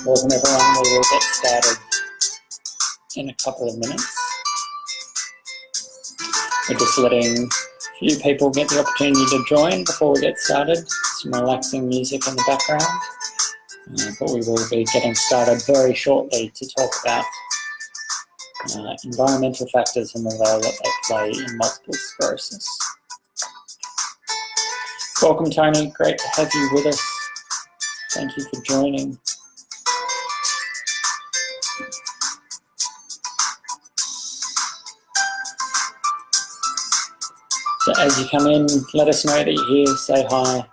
Welcome everyone, we will get started in a couple of minutes. We're just letting a few people get the opportunity to join before we get started. Some relaxing music in the background. But we will be getting started very shortly to talk about environmental factors and the role that they play in multiple sclerosis. Welcome Tony, great to have you with us. Thank you for joining. So as you come in, let us know that you're here, say hi,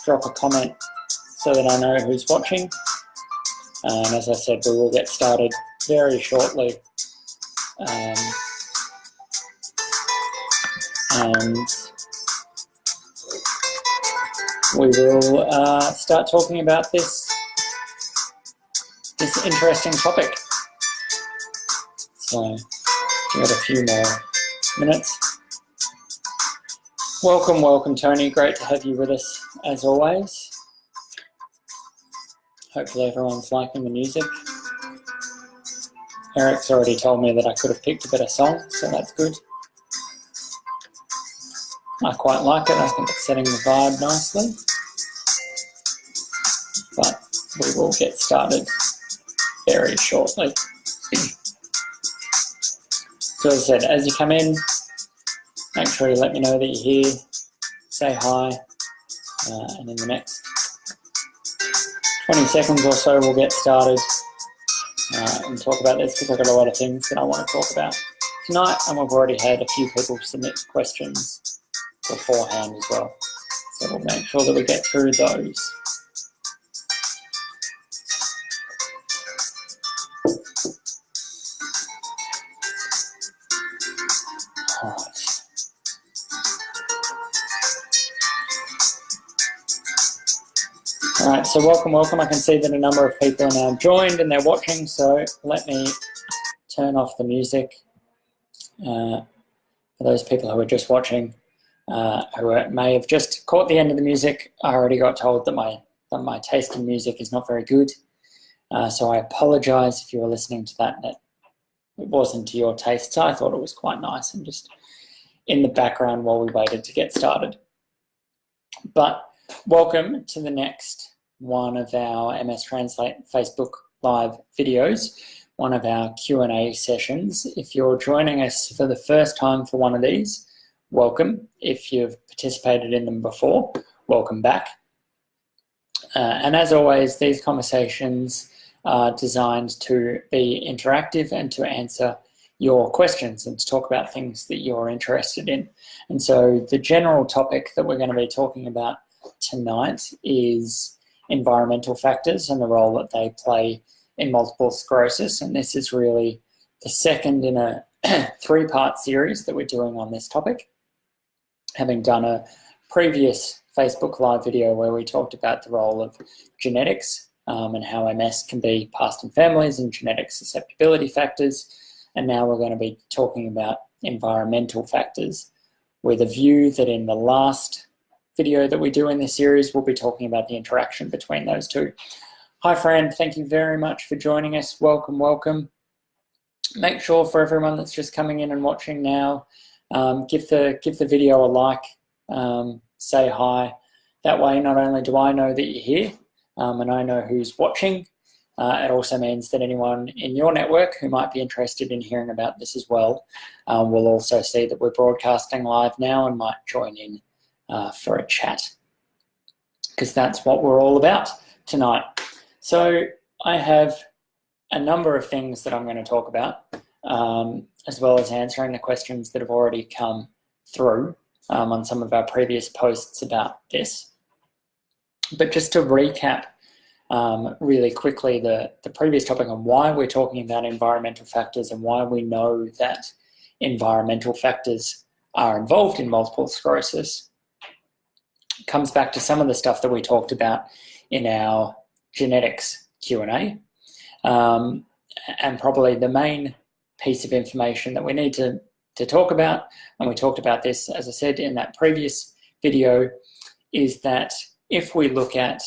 drop a comment so that I know who's watching. And as I said, we will get started very shortly. And we will start talking about this interesting topic. So give it a few more minutes. Welcome Tony, great to have you with us as always. Hopefully everyone's liking the music. Eric's already told me that I could have picked a better song, so that's good. I quite like it, I think it's setting the vibe nicely. But we will get started very shortly. So as I said, as you come in, make sure you let me know that you're here, say hi, and in the next 20 seconds or so we'll get started and talk about this because I've got a lot of things that I want to talk about tonight, and we've already had a few people submit questions beforehand as well. So we'll make sure that we get through those. All right, so welcome. I can see that a number of people are now joined and they're watching, so let me turn off the music. For those people who are just watching, who may have just caught the end of the music, I already got told that my taste in music is not very good. So I apologize if you were listening to that and it wasn't to your taste. I thought it was quite nice and just in the background while we waited to get started. But welcome to the next one of our MStranslate Facebook Live videos, one of our Q&A sessions. If you're joining us for the first time for one of these, welcome. If you've participated in them before, welcome back. And as always, these conversations are designed to be interactive and to answer your questions and to talk about things that you're interested in. And so the general topic that we're going to be talking about tonight is environmental factors and the role that they play in multiple sclerosis. And this is really the second in a three-part series that we're doing on this topic, having done a previous Facebook Live video where we talked about the role of genetics and how MS can be passed in families and genetic susceptibility factors. And now we're going to be talking about environmental factors with a view that in the last video that we do in this series, we'll be talking about the interaction between those two. Hi Fran, thank you very much for joining us. Welcome. Make sure for everyone that's just coming in and watching now, give the video a like, say hi. That way, not only do I know that you're here, and I know who's watching, it also means that anyone in your network who might be interested in hearing about this as well will also see that we're broadcasting live now and might join in for a chat, because that's what we're all about tonight. So I have a number of things that I'm going to talk about, as well as answering the questions that have already come through on some of our previous posts about this. But just to recap really quickly the previous topic on why we're talking about environmental factors and why we know that environmental factors are involved in multiple sclerosis, comes back to some of the stuff that we talked about in our genetics Q&A, and probably the main piece of information that we need to talk about, and we talked about this, as I said, in that previous video, is that if we look at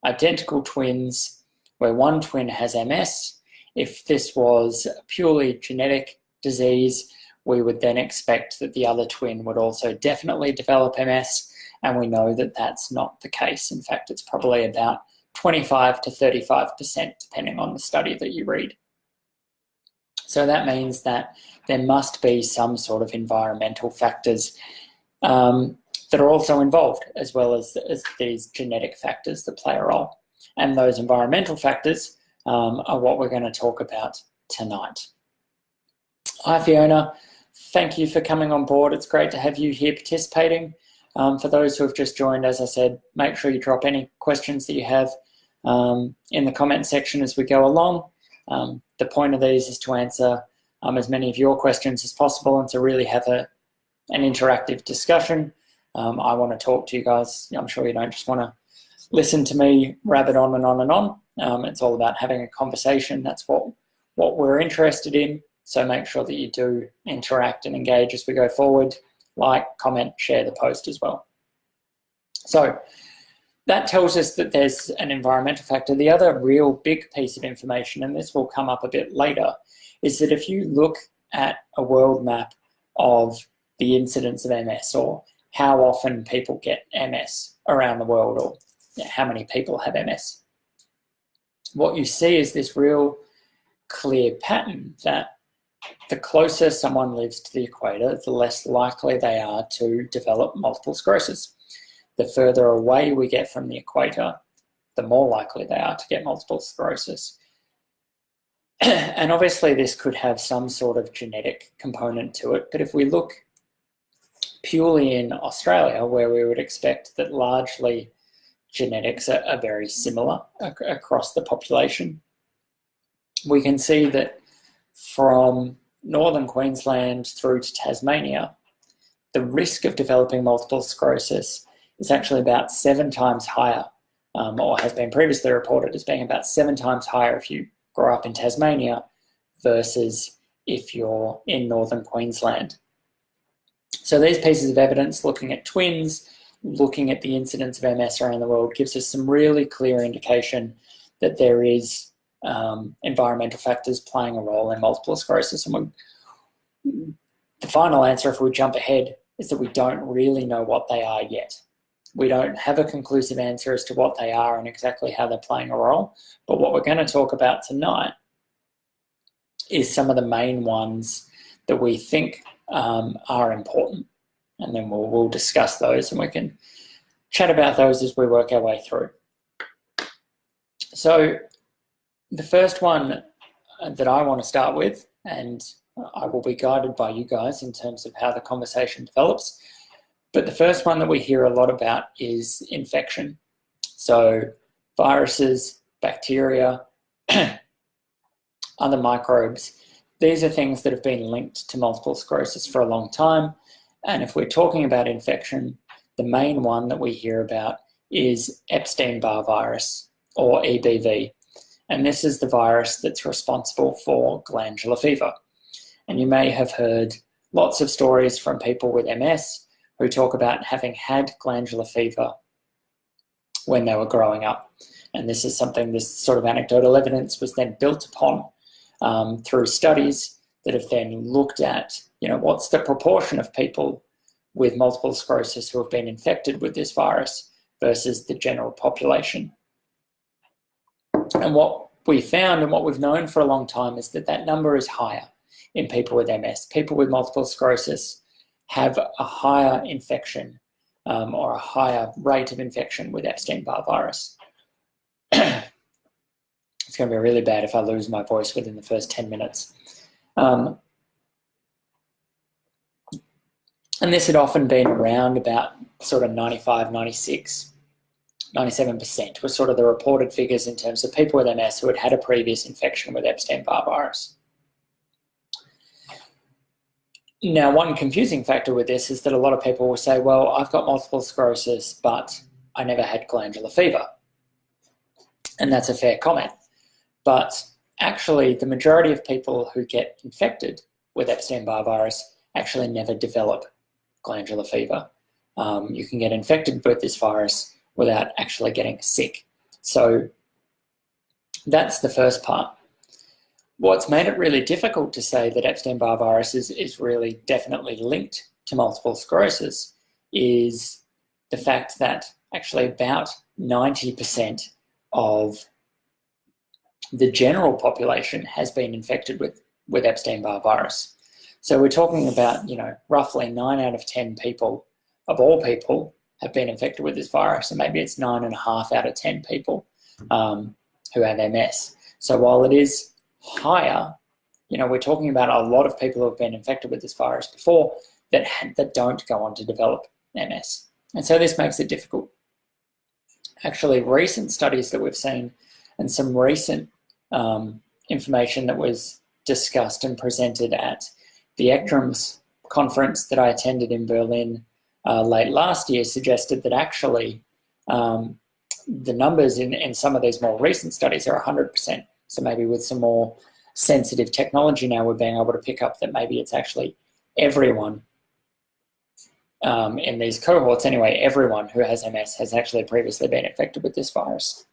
identical twins where one twin has MS. If this was a purely genetic disease, we would then expect that the other twin would also definitely develop MS, and we know that that's not the case. In fact, it's probably about 25 to 35%, depending on the study that you read. So that means that there must be some sort of environmental factors that are also involved, as well as these genetic factors that play a role. And those environmental factors are what we're going to talk about tonight. Hi, Fiona. Thank you for coming on board. It's great to have you here participating. For those who have just joined, as I said, make sure you drop any questions that you have in the comment section as we go along. The point of these is to answer as many of your questions as possible and to really have an interactive discussion. I want to talk to you guys. I'm sure you don't just want to listen to me rabbit on and on and on. It's all about having a conversation. That's what we're interested in. So make sure that you do interact and engage as we go forward. Like, comment, share the post as well. So that tells us that there's an environmental factor. The other real big piece of information, and this will come up a bit later, is that if you look at a world map of the incidence of MS, or how often people get MS around the world, or how many people have MS, what you see is this real clear pattern that the closer someone lives to the equator, the less likely they are to develop multiple sclerosis. The further away we get from the equator, the more likely they are to get multiple sclerosis. And obviously this could have some sort of genetic component to it, but if we look purely in Australia, where we would expect that largely genetics are very similar across the population, we can see that from northern Queensland through to Tasmania, the risk of developing multiple sclerosis is actually about 7 times higher, or has been previously reported as being about 7 times higher if you grow up in Tasmania versus if you're in northern Queensland. So these pieces of evidence, looking at twins, looking at the incidence of MS around the world, gives us some really clear indication that there is environmental factors playing a role in multiple sclerosis. And the final answer, if we jump ahead, is that we don't really know what they are yet. We don't have a conclusive answer as to what they are and exactly how they're playing a role. But what we're going to talk about tonight is some of the main ones that we think are important. And then we'll discuss those and we can chat about those as we work our way through. So the first one that I want to start with, and I will be guided by you guys in terms of how the conversation develops, but the first one that we hear a lot about is infection. So viruses, bacteria, other microbes, these are things that have been linked to multiple sclerosis for a long time. And if we're talking about infection, the main one that we hear about is Epstein-Barr virus, or EBV. And this is the virus that's responsible for glandular fever. And you may have heard lots of stories from people with MS who talk about having had glandular fever when they were growing up. And this is something, this sort of anecdotal evidence was then built upon through studies that have then looked at, what's the proportion of people with multiple sclerosis who have been infected with this virus versus the general population. And what we found and what we've known for a long time is that that number is higher in people with MS. People with multiple sclerosis have a higher infection or a higher rate of infection with Epstein-Barr virus. It's going to be really bad if I lose my voice within the first 10 minutes. And this had often been around about sort of 95, 96, 97% were sort of the reported figures in terms of people with MS who had had a previous infection with Epstein-Barr virus. Now, one confusing factor with this is that a lot of people will say, well, I've got multiple sclerosis, but I never had glandular fever. And that's a fair comment. But actually, the majority of people who get infected with Epstein-Barr virus actually never develop glandular fever. You can get infected with this virus without actually getting sick. So That's the first part. What's made it really difficult to say that Epstein-Barr virus is really definitely linked to multiple sclerosis is the fact that actually about 90% of the general population has been infected with Epstein-Barr virus. So we're talking about, roughly 9 out of 10 people, of all people, have been infected with this virus, and maybe it's 9.5 out of 10 people who have MS. So while it is higher, we're talking about a lot of people who have been infected with this virus before that don't go on to develop MS. And so this makes it difficult. Actually, recent studies that we've seen and some recent information that was discussed and presented at the ECTRIMS conference that I attended in Berlin late last year suggested that actually the numbers in some of these more recent studies are 100%. So maybe with some more sensitive technology now, we're being able to pick up that maybe it's actually everyone in these cohorts anyway, everyone who has MS has actually previously been infected with this virus.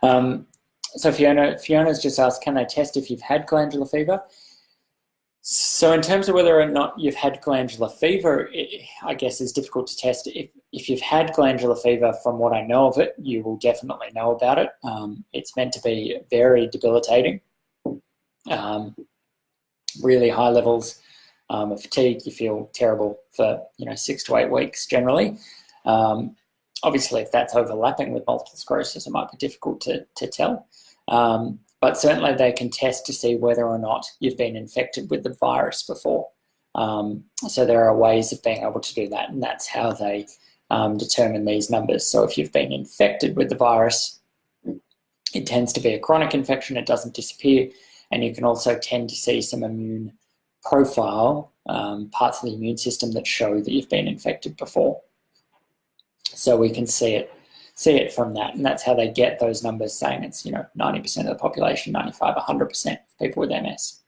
So Fiona's just asked, can they test if you've had glandular fever? So in terms of whether or not you've had glandular fever, I guess is difficult to test. If you've had glandular fever, from what I know of it, you will definitely know about it. It's meant to be very debilitating. Really high levels of fatigue. You feel terrible for 6 to 8 weeks generally. Obviously, if that's overlapping with multiple sclerosis, it might be difficult to tell. But certainly they can test to see whether or not you've been infected with the virus before. So there are ways of being able to do that, and that's how they determine these numbers. So if you've been infected with the virus, it tends to be a chronic infection, it doesn't disappear, and you can also tend to see some immune profile, parts of the immune system that show that you've been infected before. So we can see it from that, and that's how they get those numbers saying it's 90% of the population, 95, 100% of people with MS.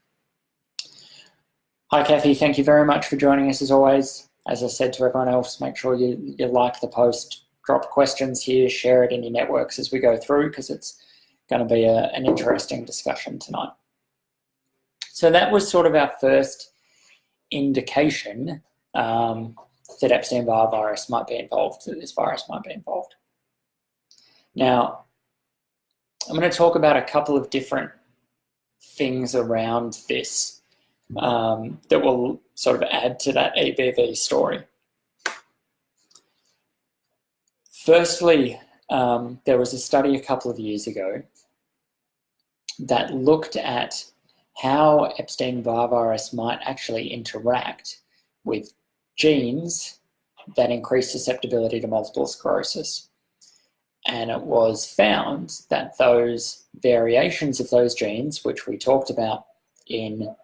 Hi Kathy, thank you very much for joining us as always. As I said to everyone else, make sure you like the post, drop questions here, share it in your networks as we go through, because it's going to be an interesting discussion tonight. So that was sort of our first indication that Epstein-Barr virus might be involved, that this virus might be involved. Now, I'm going to talk about a couple of different things around this that will sort of add to that EBV story. Firstly, there was a study a couple of years ago that looked at how Epstein-Barr virus might actually interact with genes that increase susceptibility to multiple sclerosis. And it was found that those variations of those genes, which we talked about in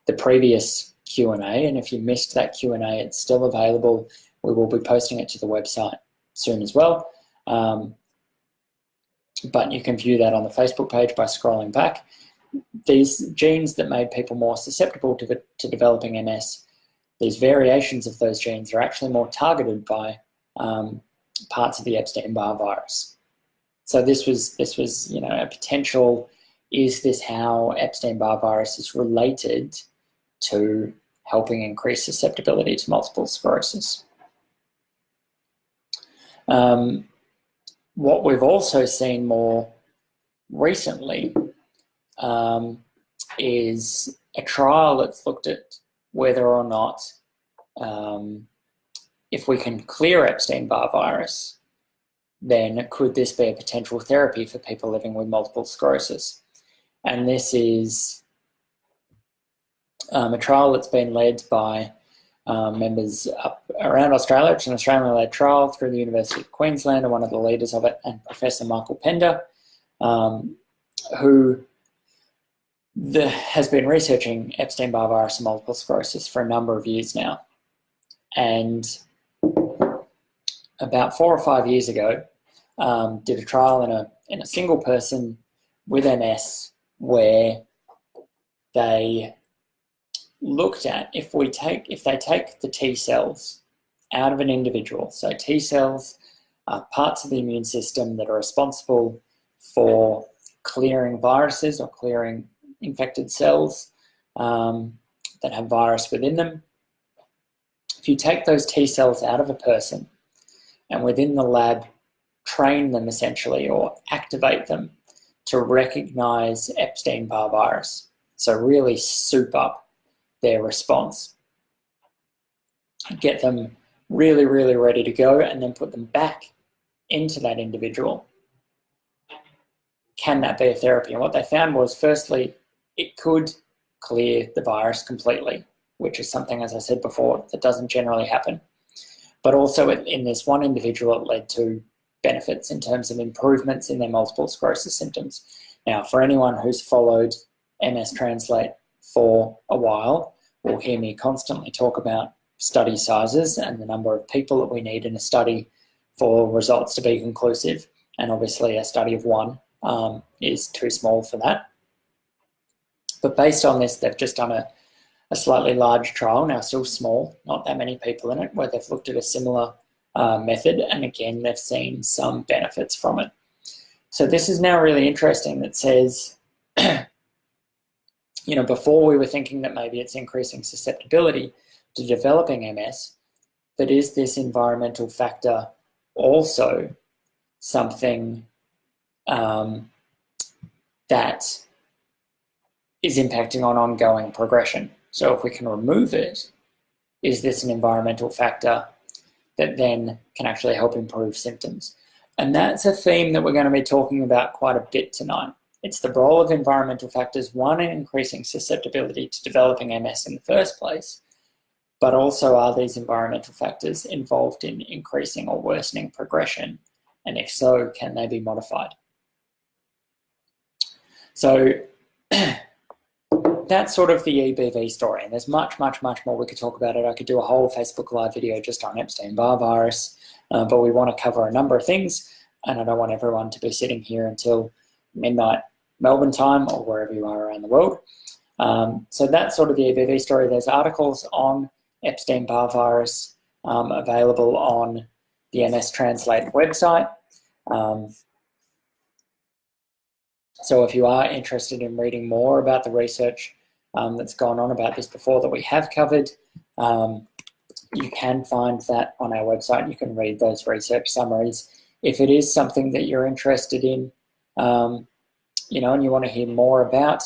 the previous Q&A, and if you missed that Q&A, it's still available. We will be posting it to the website soon as well. But you can view that on the Facebook page by scrolling back. These genes that made people more susceptible to developing MS, these variations of those genes are actually more targeted by parts of the Epstein-Barr virus. So this was a potential, is this how Epstein-Barr virus is related to helping increase susceptibility to multiple sclerosis? What we've also seen more recently is a trial that's looked at whether or not if we can clear Epstein-Barr virus, then could this be a potential therapy for people living with multiple sclerosis? And this is a trial that's been led by members up around Australia. It's an Australian-led trial through the University of Queensland, and one of the leaders of it, and Professor Michael Pender, who has been researching Epstein-Barr virus and multiple sclerosis for a number of years now. And about 4 or 5 years ago, did a trial in a single person with MS where they looked at if they take the T cells out of an individual. So T cells are parts of the immune system that are responsible for clearing viruses or clearing infected cells that have virus within them. If you take those T cells out of a person and within the lab train them essentially or activate them to recognize Epstein-Barr virus, so really soup up their response, get them really, really ready to go, and then put them back into that individual, can that be a therapy? And what they found was, firstly, it could clear the virus completely, which is something, as I said before, that doesn't generally happen. But also in this one individual, it led to benefits in terms of improvements in their multiple sclerosis symptoms. Now, for anyone who's followed MStranslate for a while, will hear me constantly talk about study sizes and the number of people that we need in a study for results to be conclusive. And obviously a study of one is too small for that. But based on this, they've just done a slightly large trial, now still small, not that many people in it, where they've looked at a similar method, and again, they've seen some benefits from it. So this is now really interesting that says, you know, before we were thinking that maybe it's increasing susceptibility to developing MS, but is this environmental factor also something that is impacting on ongoing progression? So if we can remove it, is this an environmental factor that then can actually help improve symptoms? And that's a theme that we're going to be talking about quite a bit tonight. It's the role of environmental factors, one, in increasing susceptibility to developing MS in the first place, but also are these environmental factors involved in increasing or worsening progression? And if so, can they be modified? So that's sort of the EBV story, and there's much, much, much more we could talk about it. I could do a whole Facebook Live video just on Epstein-Barr virus, but we want to cover a number of things, and I don't want everyone to be sitting here until midnight Melbourne time or wherever you are around the world. So that's sort of the EBV story. There's articles on Epstein-Barr virus available on the MStranslate website. So if you are interested in reading more about the research that's gone on about this before that we have covered, you can find that on our website. You can read those research summaries. If it is something that you're interested in, you know, and you want to hear more about,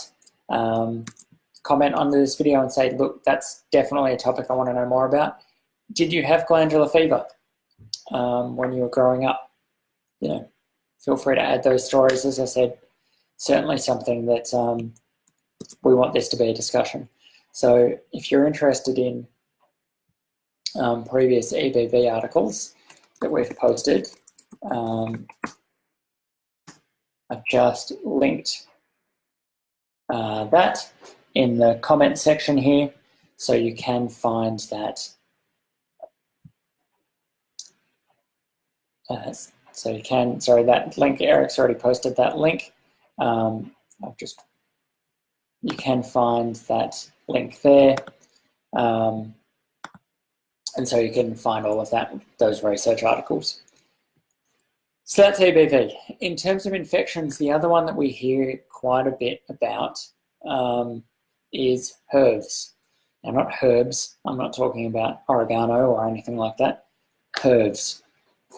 comment under this video and say, look, that's definitely a topic I want to know more about. Did you have glandular fever when you were growing up? You know, feel free to add those stories. As I said, certainly something that we want this to be a discussion. So if you're interested in previous EBV articles that we've posted, I've just linked that in the comment section here, so you can find that. So you can, sorry, that link, Eric's already posted that link. You can find that link there. And so you can find all of that, those research articles. So that's EBV. In terms of infections, the other one that we hear quite a bit about is HERVs. Now, not herbs, I'm not talking about oregano or anything like that. HERVs,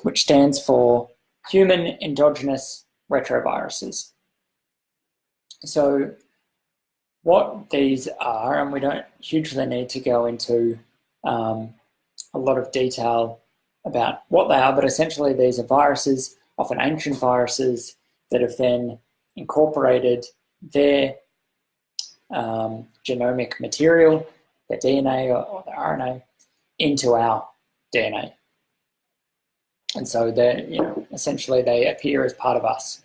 which stands for Human Endogenous Retroviruses. So what these are, and we don't hugely need to go into a lot of detail about what they are, but essentially these are viruses, often ancient viruses, that have then incorporated their genomic material, their DNA or their RNA, into our DNA. And so they're, you know, essentially they appear as part of us.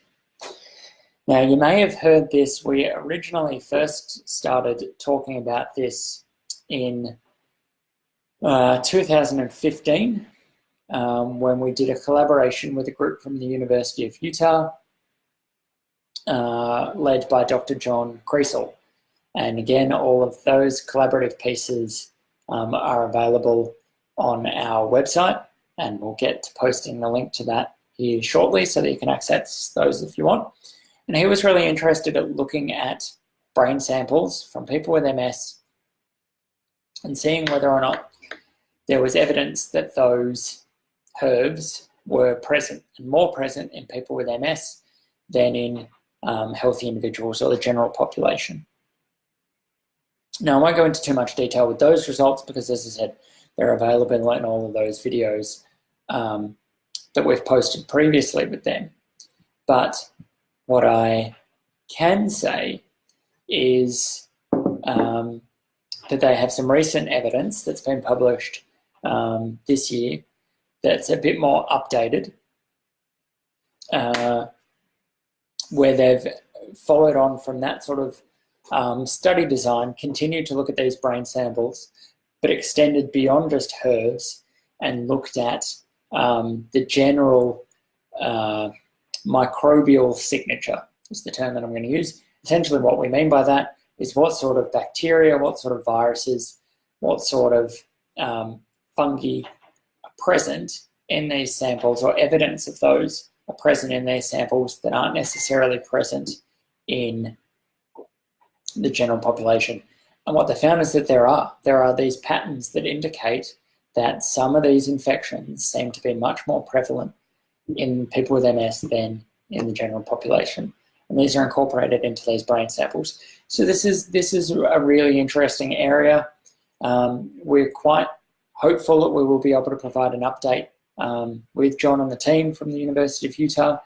Now, you may have heard this. We originally first started talking about this in 2015 when we did a collaboration with a group from the University of Utah led by Dr. John Creasel. And again, all of those collaborative pieces are available on our website, and we'll get to posting the link to that here shortly so that you can access those if you want. And he was really interested at looking at brain samples from people with MS and seeing whether or not there was evidence that those herbs were present and more present in people with MS than in healthy individuals or the general population. Now, I won't go into too much detail with those results because, as I said, they're available in all of those videos that we've posted previously with them. But what I can say is that they have some recent evidence that's been published this year that's a bit more updated, where they've followed on from that sort of study design, continued to look at these brain samples, but extended beyond just herbs and looked at the general microbial signature, is the term that I'm going to use. Essentially what we mean by that is what sort of bacteria, what sort of viruses, what sort of fungi are present in these samples, or evidence of those are present in these samples that aren't necessarily present in the general population. And what they found is that there are these patterns that indicate that some of these infections seem to be much more prevalent in people with MS than in the general population. And these are incorporated into these brain samples. So this is a really interesting area. We're quite hopeful that we will be able to provide an update with John and the team from the University of Utah,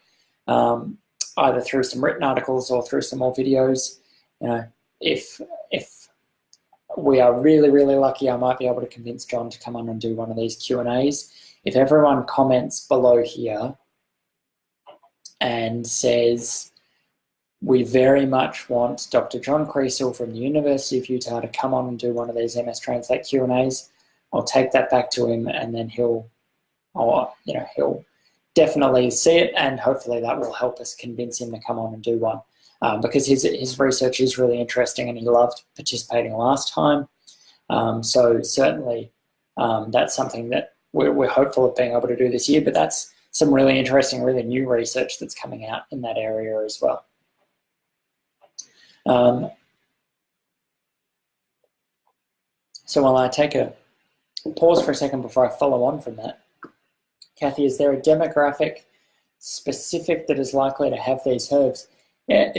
either through some written articles or through some more videos. You know, if we are really, really lucky, I might be able to convince John to come on and do one of these Q&As. If everyone comments below here and says, we very much want Dr. John Creasel from the University of Utah to come on and do one of these MStranslate Q&As, I'll take that back to him, and then he'll definitely see it, and hopefully that will help us convince him to come on and do one. Because his research is really interesting and he loved participating last time. So certainly that's something that we're hopeful of being able to do this year, but that's some really interesting, really new research that's coming out in that area as well. So while I take a pause for a second before I follow on from that, Kathy, is there a demographic specific that is likely to have these herbs? Yeah,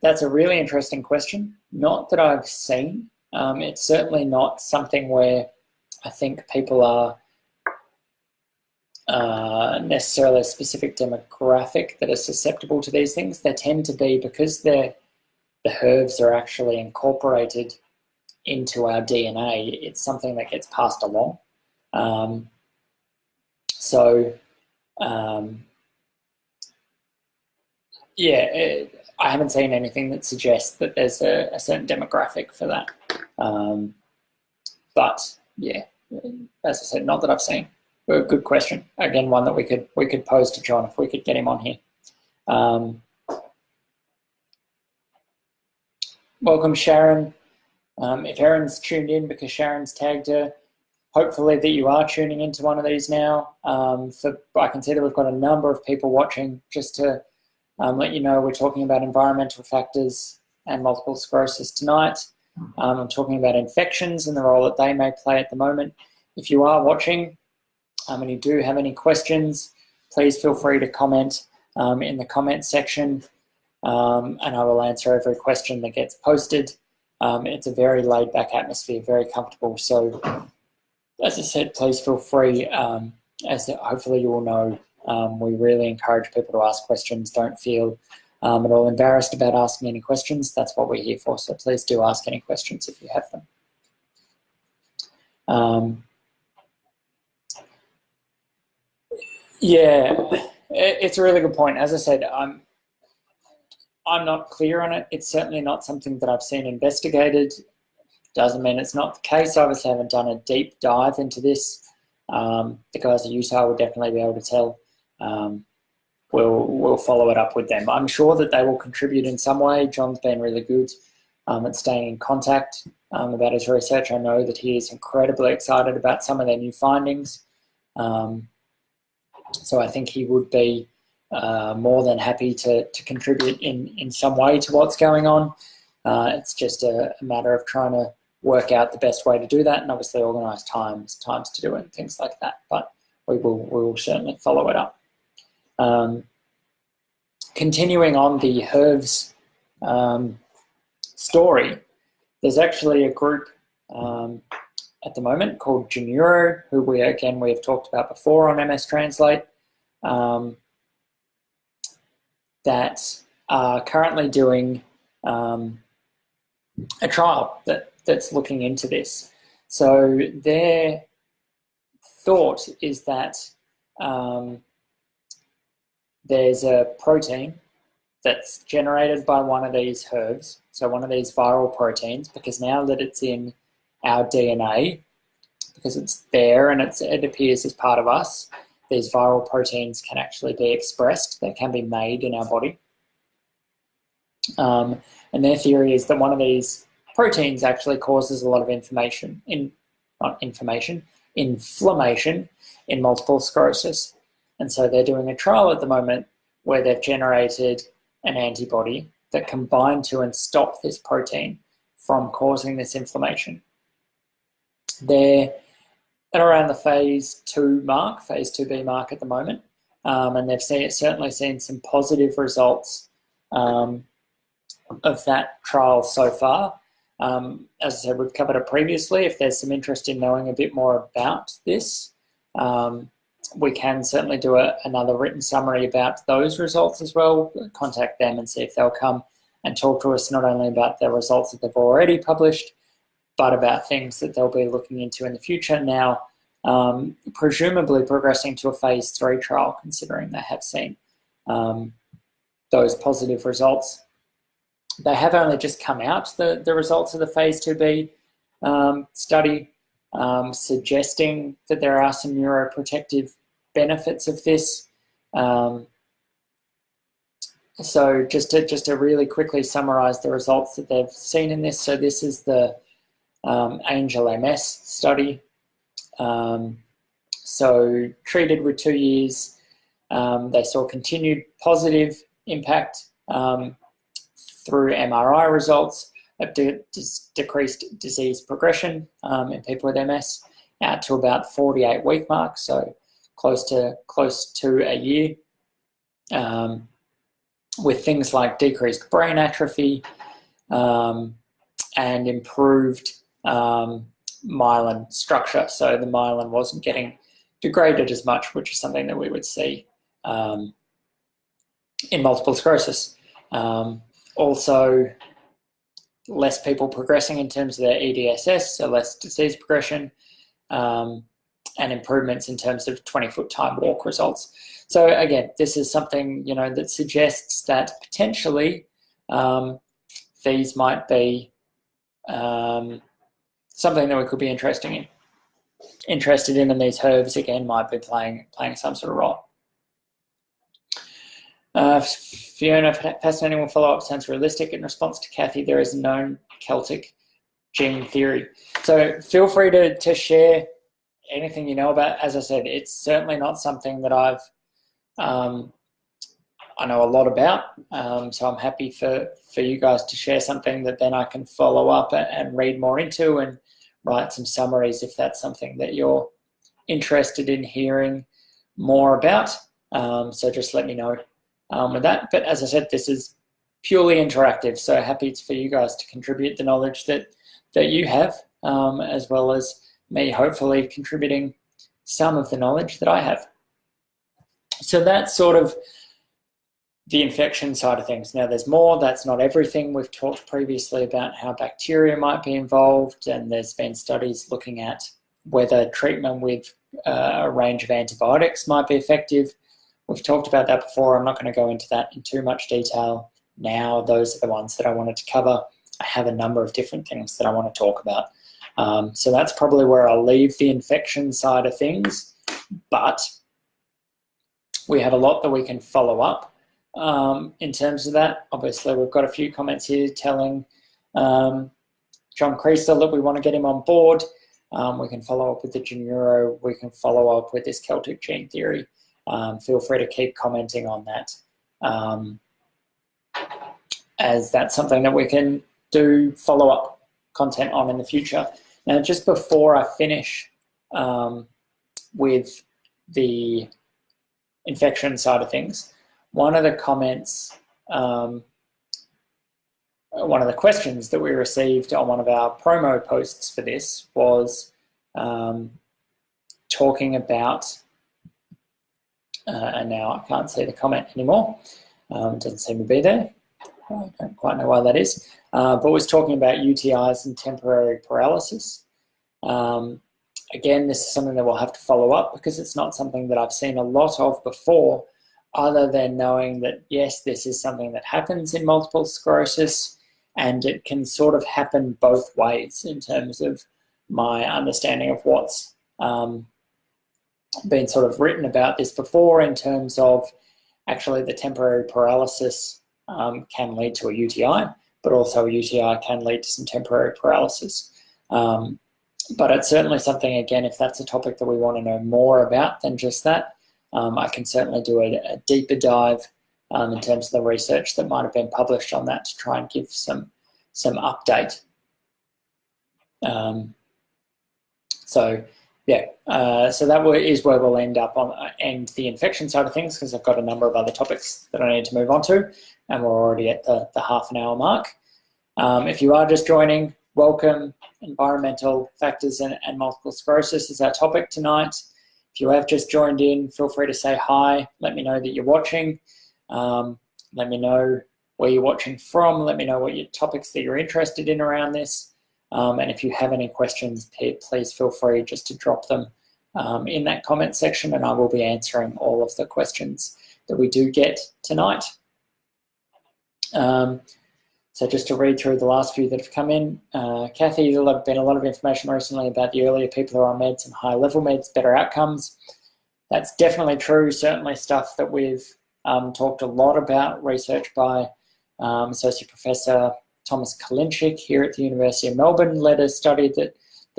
that's a really interesting question. Not that I've seen. It's certainly not something where I think people are necessarily a specific demographic that are susceptible to these things. They tend to be, because the herbs are actually incorporated into our DNA, it's something that gets passed along. I haven't seen anything that suggests that there's a certain demographic for that. But yeah, as I said, not that I've seen. But a good question. Again, one that we could pose to John if we could get him on here. Welcome, Sharon. If Erin's tuned in because Sharon's tagged her, hopefully that you are tuning into one of these now. I can see that we've got a number of people watching. Just to let you know, we're talking about environmental factors and multiple sclerosis tonight. I'm talking about infections and the role that they may play at the moment. If you are watching and you do have any questions, please feel free to comment in the comment section, and I will answer every question that gets posted. It's a very laid-back atmosphere, very comfortable. So, as I said, please feel free. As hopefully you all know, we really encourage people to ask questions. Don't feel at all embarrassed about asking any questions. That's what we're here for. So please do ask any questions if you have them. Yeah, it's a really good point. As I said, I'm not clear on it. It's certainly not something that I've seen investigated. Doesn't mean it's not the case. I obviously haven't done a deep dive into this. The guys at Utah will definitely be able to tell. We'll follow it up with them. I'm sure that they will contribute in some way. John's been really good at staying in contact about his research. I know that he is incredibly excited about some of their new findings. So I think he would be more than happy to contribute in some way to what's going on. It's just a matter of trying to work out the best way to do that, and obviously organise times to do it and things like that. But we will certainly follow it up. Continuing on the herbs story, there's actually a group at the moment called Genuro, who we have talked about before on MStranslate, that are currently doing a trial that's looking into this. So their thought is that there's a protein that's generated by one of these herbs, so one of these viral proteins, because now that it's in our DNA, because it's there and it appears as part of us, these viral proteins can actually be expressed. They can be made in our body. And their theory is that one of these proteins actually causes a lot of inflammation in multiple sclerosis. And so they're doing a trial at the moment where they've generated an antibody that can bind to and stop this protein from causing this inflammation. They're at around the phase 2B mark at the moment, and they've certainly seen some positive results of that trial so far. As I said, we've covered it previously. If there's some interest in knowing a bit more about this, we can certainly do another written summary about those results as well. Contact them and see if they'll come and talk to us not only about the results that they've already published, but about things that they'll be looking into in the future now, presumably progressing to a phase 3 trial, considering they have seen those positive results. They have only just come out, the results of the phase 2B study, suggesting that there are some neuroprotective benefits of this. So just to really quickly summarize the results that they've seen in this. So this is the Angel MS study. So treated with 2 years, they saw continued positive impact through MRI results of decreased disease progression in people with MS out to about 48-week mark, so close to a year, with things like decreased brain atrophy and improved myelin structure. So the myelin wasn't getting degraded as much, which is something that we would see in multiple sclerosis. Also, less people progressing in terms of their EDSS, so less disease progression, and improvements in terms of 20-foot time walk results. So again, this is something that suggests that potentially these might be something that we could be interested in, and these herbs again might be playing some sort of role. Fiona, fascinating. Will follow up. Sounds realistic. In response to Kathy, there is a known Celtic gene theory. So feel free to share anything you know about. As I said, it's certainly not something that I know a lot about. So I'm happy for you guys to share something that then I can follow up and read more into and write some summaries if that's something that you're interested in hearing more about. So just let me know with that. But as I said, this is purely interactive, so happy for you guys to contribute the knowledge that you have, as well as me hopefully contributing some of the knowledge that I have. So that's sort of the infection side of things. Now there's more, that's not everything. We've talked previously about how bacteria might be involved, and there's been studies looking at whether treatment with a range of antibiotics might be effective. We've talked about that before. I'm not going to go into that in too much detail now. Those are the ones that I wanted to cover. I have a number of different things that I want to talk about. So that's probably where I'll leave the infection side of things, but we have a lot that we can follow up in terms of that. Obviously, we've got a few comments here telling John Creasel that we want to get him on board. We can follow up with the Genuro. We can follow up with this Celtic gene theory. feel free to keep commenting on that, as that's something that we can do follow-up content on in the future. Now, just before I finish with the infection side of things, one of the comments, one of the questions that we received on one of our promo posts for this was talking about, and now I can't see the comment anymore, it doesn't seem to be there, I don't quite know why that is, but was talking about UTIs and temporary paralysis. Again, this is something that we'll have to follow up because it's not something that I've seen a lot of before, other than knowing that, yes, this is something that happens in multiple sclerosis, and it can sort of happen both ways in terms of my understanding of what's been sort of written about this before, in terms of actually the temporary paralysis can lead to a UTI, but also a UTI can lead to some temporary paralysis. But it's certainly something, again, if that's a topic that we want to know more about than just that, I can certainly do a deeper dive in terms of the research that might have been published on that to try and give some update. So that is where we'll end up on the infection side of things, because I've got a number of other topics that I need to move on to, and we're already at the half an hour mark. If you are just joining, welcome. Environmental factors and multiple sclerosis is our topic tonight. If you have just joined in, feel free to say hi. Let me know that you're watching. Let me know where you're watching from. Let me know what your topics that you're interested in around this. And if you have any questions, please feel free just to drop them in that comment section, and I will be answering all of the questions that we do get tonight. So just to read through the last few that have come in, Kathy, there's been a lot of information recently about the earlier people who are on meds and high-level meds, better outcomes. That's definitely true, certainly stuff that we've talked a lot about, research by Associate Professor Thomas Kalinchik here at the University of Melbourne led a study that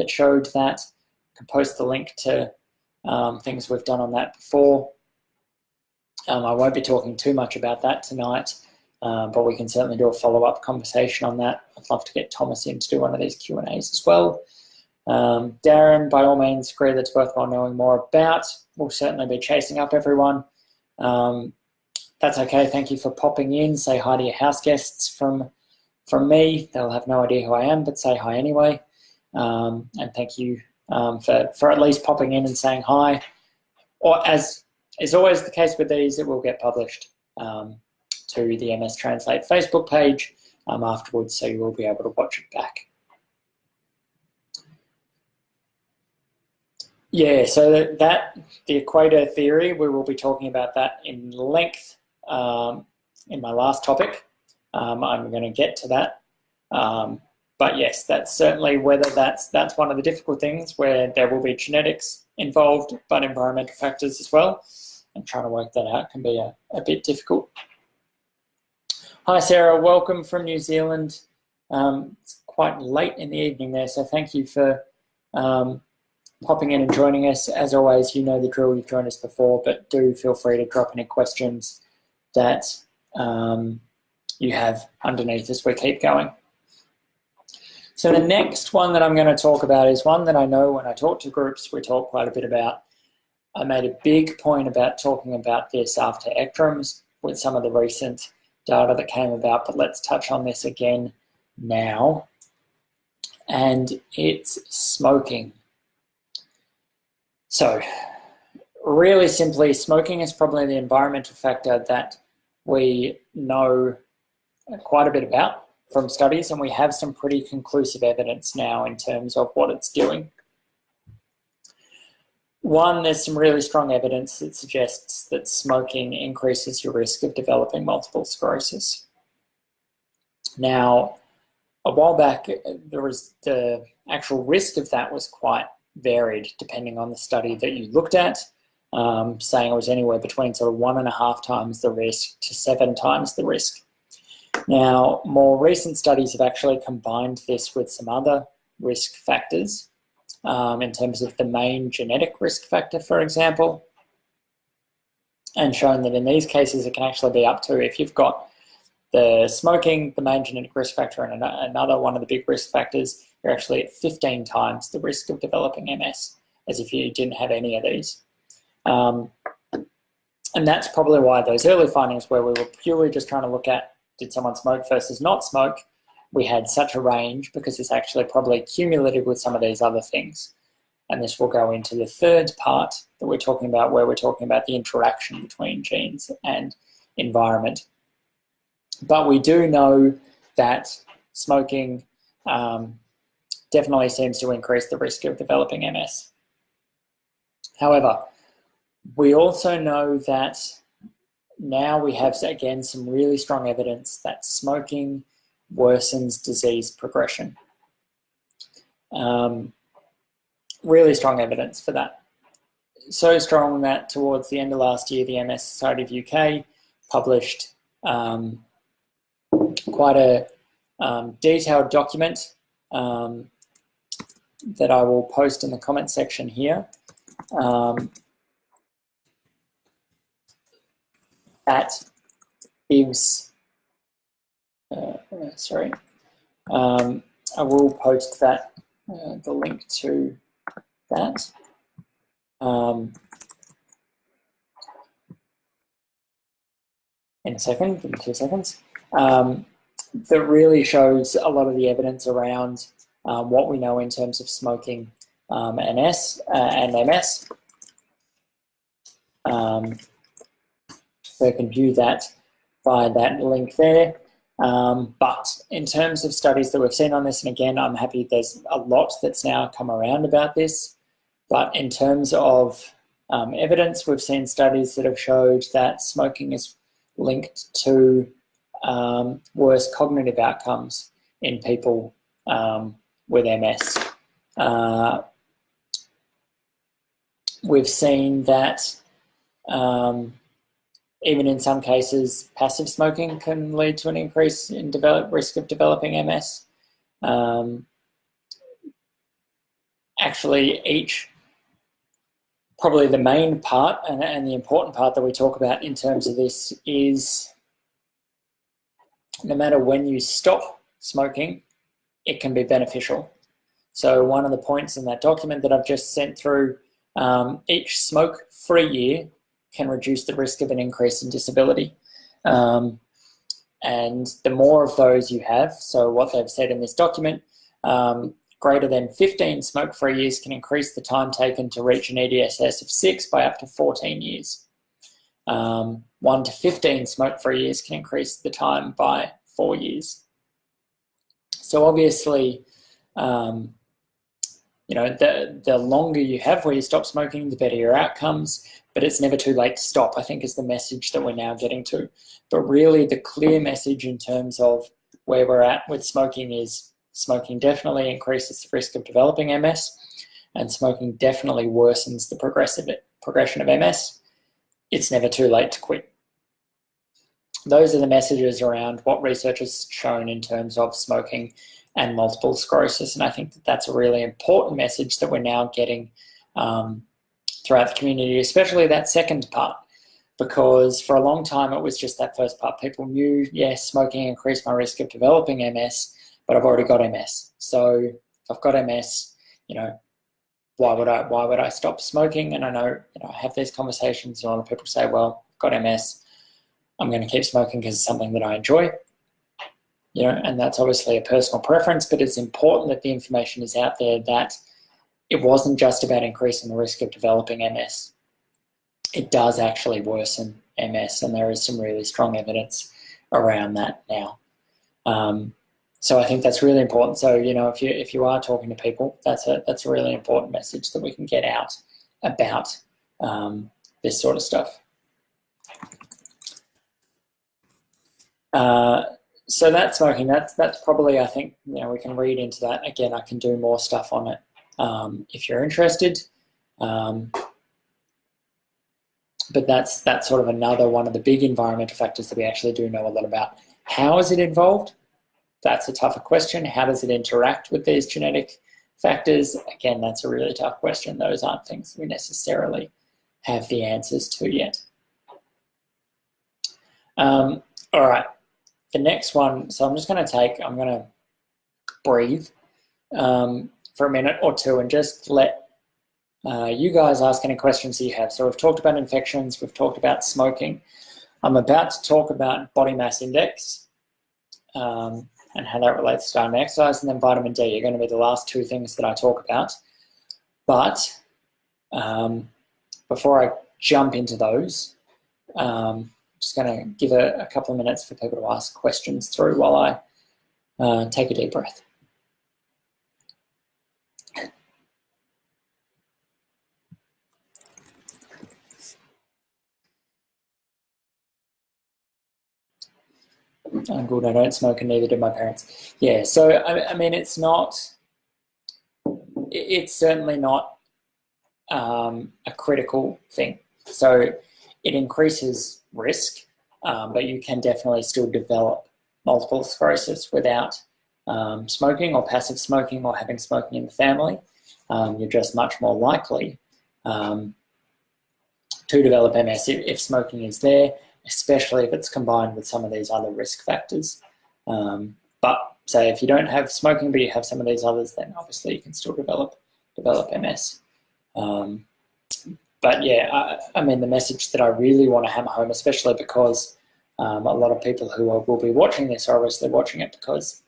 showed that. I can post the link to things we've done on that before. I won't be talking too much about that tonight, but we can certainly do a follow-up conversation on that. I'd love to get Thomas in to do one of these Q&As as well. Darren, by all means, agree that's worthwhile knowing more about. We'll certainly be chasing up everyone. That's okay. Thank you for popping in. Say hi to your house guests from me. They'll have no idea who I am, but say hi anyway. And thank you for at least popping in and saying hi. Or as is always the case with these, it will get published to the MStranslate Facebook page afterwards, so you will be able to watch it back. Yeah, so the equator theory, we will be talking about that in length in my last topic. I'm going to get to that. But yes, that's certainly whether that's one of the difficult things, where there will be genetics involved, but environmental factors as well. And trying to work that out can be a bit difficult. Hi, Sarah. Welcome from New Zealand. It's quite late in the evening there, so thank you for popping in and joining us. As always, you know the drill. You've joined us before, but do feel free to drop any questions that you have underneath as we keep going. So the next one that I'm going to talk about is one that I know when I talk to groups, we talk quite a bit about. I made a big point about talking about this after ECTRIMS with some of the recent data that came about, but let's touch on this again now. And it's smoking. So really simply, smoking is probably the environmental factor that we know quite a bit about from studies, and we have some pretty conclusive evidence now in terms of what it's doing. One, there's some really strong evidence that suggests that smoking increases your risk of developing multiple sclerosis. Now, a while back, the actual risk of that was quite varied depending on the study that you looked at, saying it was anywhere between sort of 1.5 times the risk to 7 times the risk. Now, more recent studies have actually combined this with some other risk factors in terms of the main genetic risk factor, for example. and shown that in these cases it can actually be up to, if you've got the smoking, the main genetic risk factor, and another one of the big risk factors, you're actually at 15 times the risk of developing MS as if you didn't have any of these. And that's probably why those early findings, where we were purely just trying to look at did someone smoke versus not smoke, we had such a range, because it's actually probably cumulative with some of these other things. And this will go into the third part that we're talking about, where we're talking about the interaction between genes and environment. But we do know that smoking definitely seems to increase the risk of developing MS. However, we also know that now we have, again, some really strong evidence that smoking worsens disease progression. Really strong evidence for that. So strong that towards the end of last year, the MS Society of UK published quite a detailed document that I will post in the comment section here. That gives, I will post that, the link to that. In a second, give me 2 seconds. That really shows a lot of the evidence around what we know in terms of smoking and MS. So you can view that via that link there. But in terms of studies that we've seen on this, and again, I'm happy there's a lot that's now come around about this, but in terms of evidence, we've seen studies that have showed that smoking is linked to worse cognitive outcomes in people with MS. We've seen that even in some cases, passive smoking can lead to an increase in risk of developing MS. Actually, probably the main part and the important part that we talk about in terms of this is no matter when you stop smoking, it can be beneficial. So one of the points in that document that I've just sent through, each smoke-free year can reduce the risk of an increase in disability. And the more of those you have, so what they've said in this document, greater than 15 smoke-free years can increase the time taken to reach an EDSS of 6 by up to 14 years. 1 to 15 smoke-free years can increase the time by 4 years. So obviously, you know, the longer you have where you stop smoking, the better your outcomes, but it's never too late to stop, I think, is the message that we're now getting to. But really the clear message in terms of where we're at with smoking is smoking definitely increases the risk of developing MS, and smoking definitely worsens the progression of MS. It's never too late to quit. Those are the messages around what research has shown in terms of smoking and multiple sclerosis, and I think that that's a really important message that we're now getting throughout the community, especially that second part, because for a long time it was just that first part. People knew, yes, smoking increased my risk of developing MS, but I've already got MS. So if I've got MS, you know, why would I stop smoking? And I know, you know, I have these conversations, and a lot of people say, well, I've got MS, I'm going to keep smoking because it's something that I enjoy. You know, and that's obviously a personal preference, but it's important that the information is out there that it wasn't just about increasing the risk of developing MS. It does actually worsen MS, and there is some really strong evidence around that now. So I think that's really important. So, you know, if you are talking to people, that's a really important message that we can get out about this sort of stuff. So that smoking, that's probably, I think, you know, we can read into that. Again, I can do more stuff on it if you're interested. But that's sort of another one of the big environmental factors that we actually do know a lot about. How is it involved? That's a tougher question. How does it interact with these genetic factors? Again, that's a really tough question. Those aren't things we necessarily have the answers to yet. All right, the next one. So I'm going to breathe for a minute or two and just let you guys ask any questions that you have. So we've talked about infections, we've talked about smoking. I'm about to talk about body mass index and how that relates to diet and exercise, and then vitamin D are going to be the last two things that I talk about. But before I jump into those, just going to give a couple of minutes for people to ask questions through while I take a deep breath. I'm good, I don't smoke and neither do my parents. Yeah, so I mean, it's certainly not a critical thing. So it increases risk, but you can definitely still develop multiple sclerosis without smoking or passive smoking or having smoking in the family. You're just much more likely to develop MS if smoking is there, especially if it's combined with some of these other risk factors. But say if you don't have smoking but you have some of these others, then obviously you can still develop MS. But yeah, I mean, the message that I really want to hammer home, especially because a lot of people who will be watching this are obviously watching it because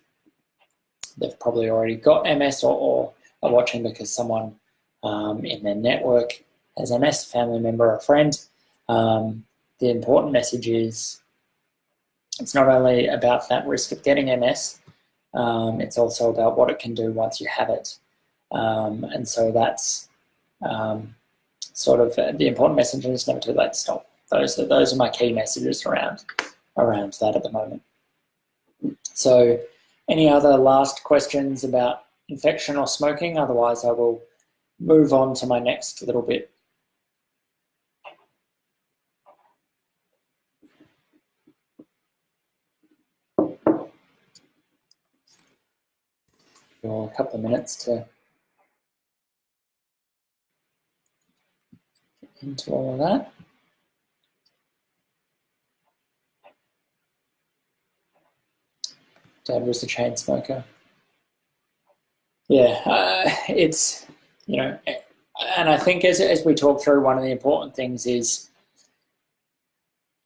they've probably already got MS or are watching because someone in their network has MS, a family member or a friend. The important message is it's not only about that risk of getting MS, it's also about what it can do once you have it. And so that's sort of the important message, and it's never too late to stop. Those are my key messages around that at the moment. So any other last questions about infection or smoking? Otherwise I will move on to my next little bit. For a couple of minutes to get into all of that. Dad was a chain smoker. Yeah, it's, you know, and I think as we talk through, one of the important things is,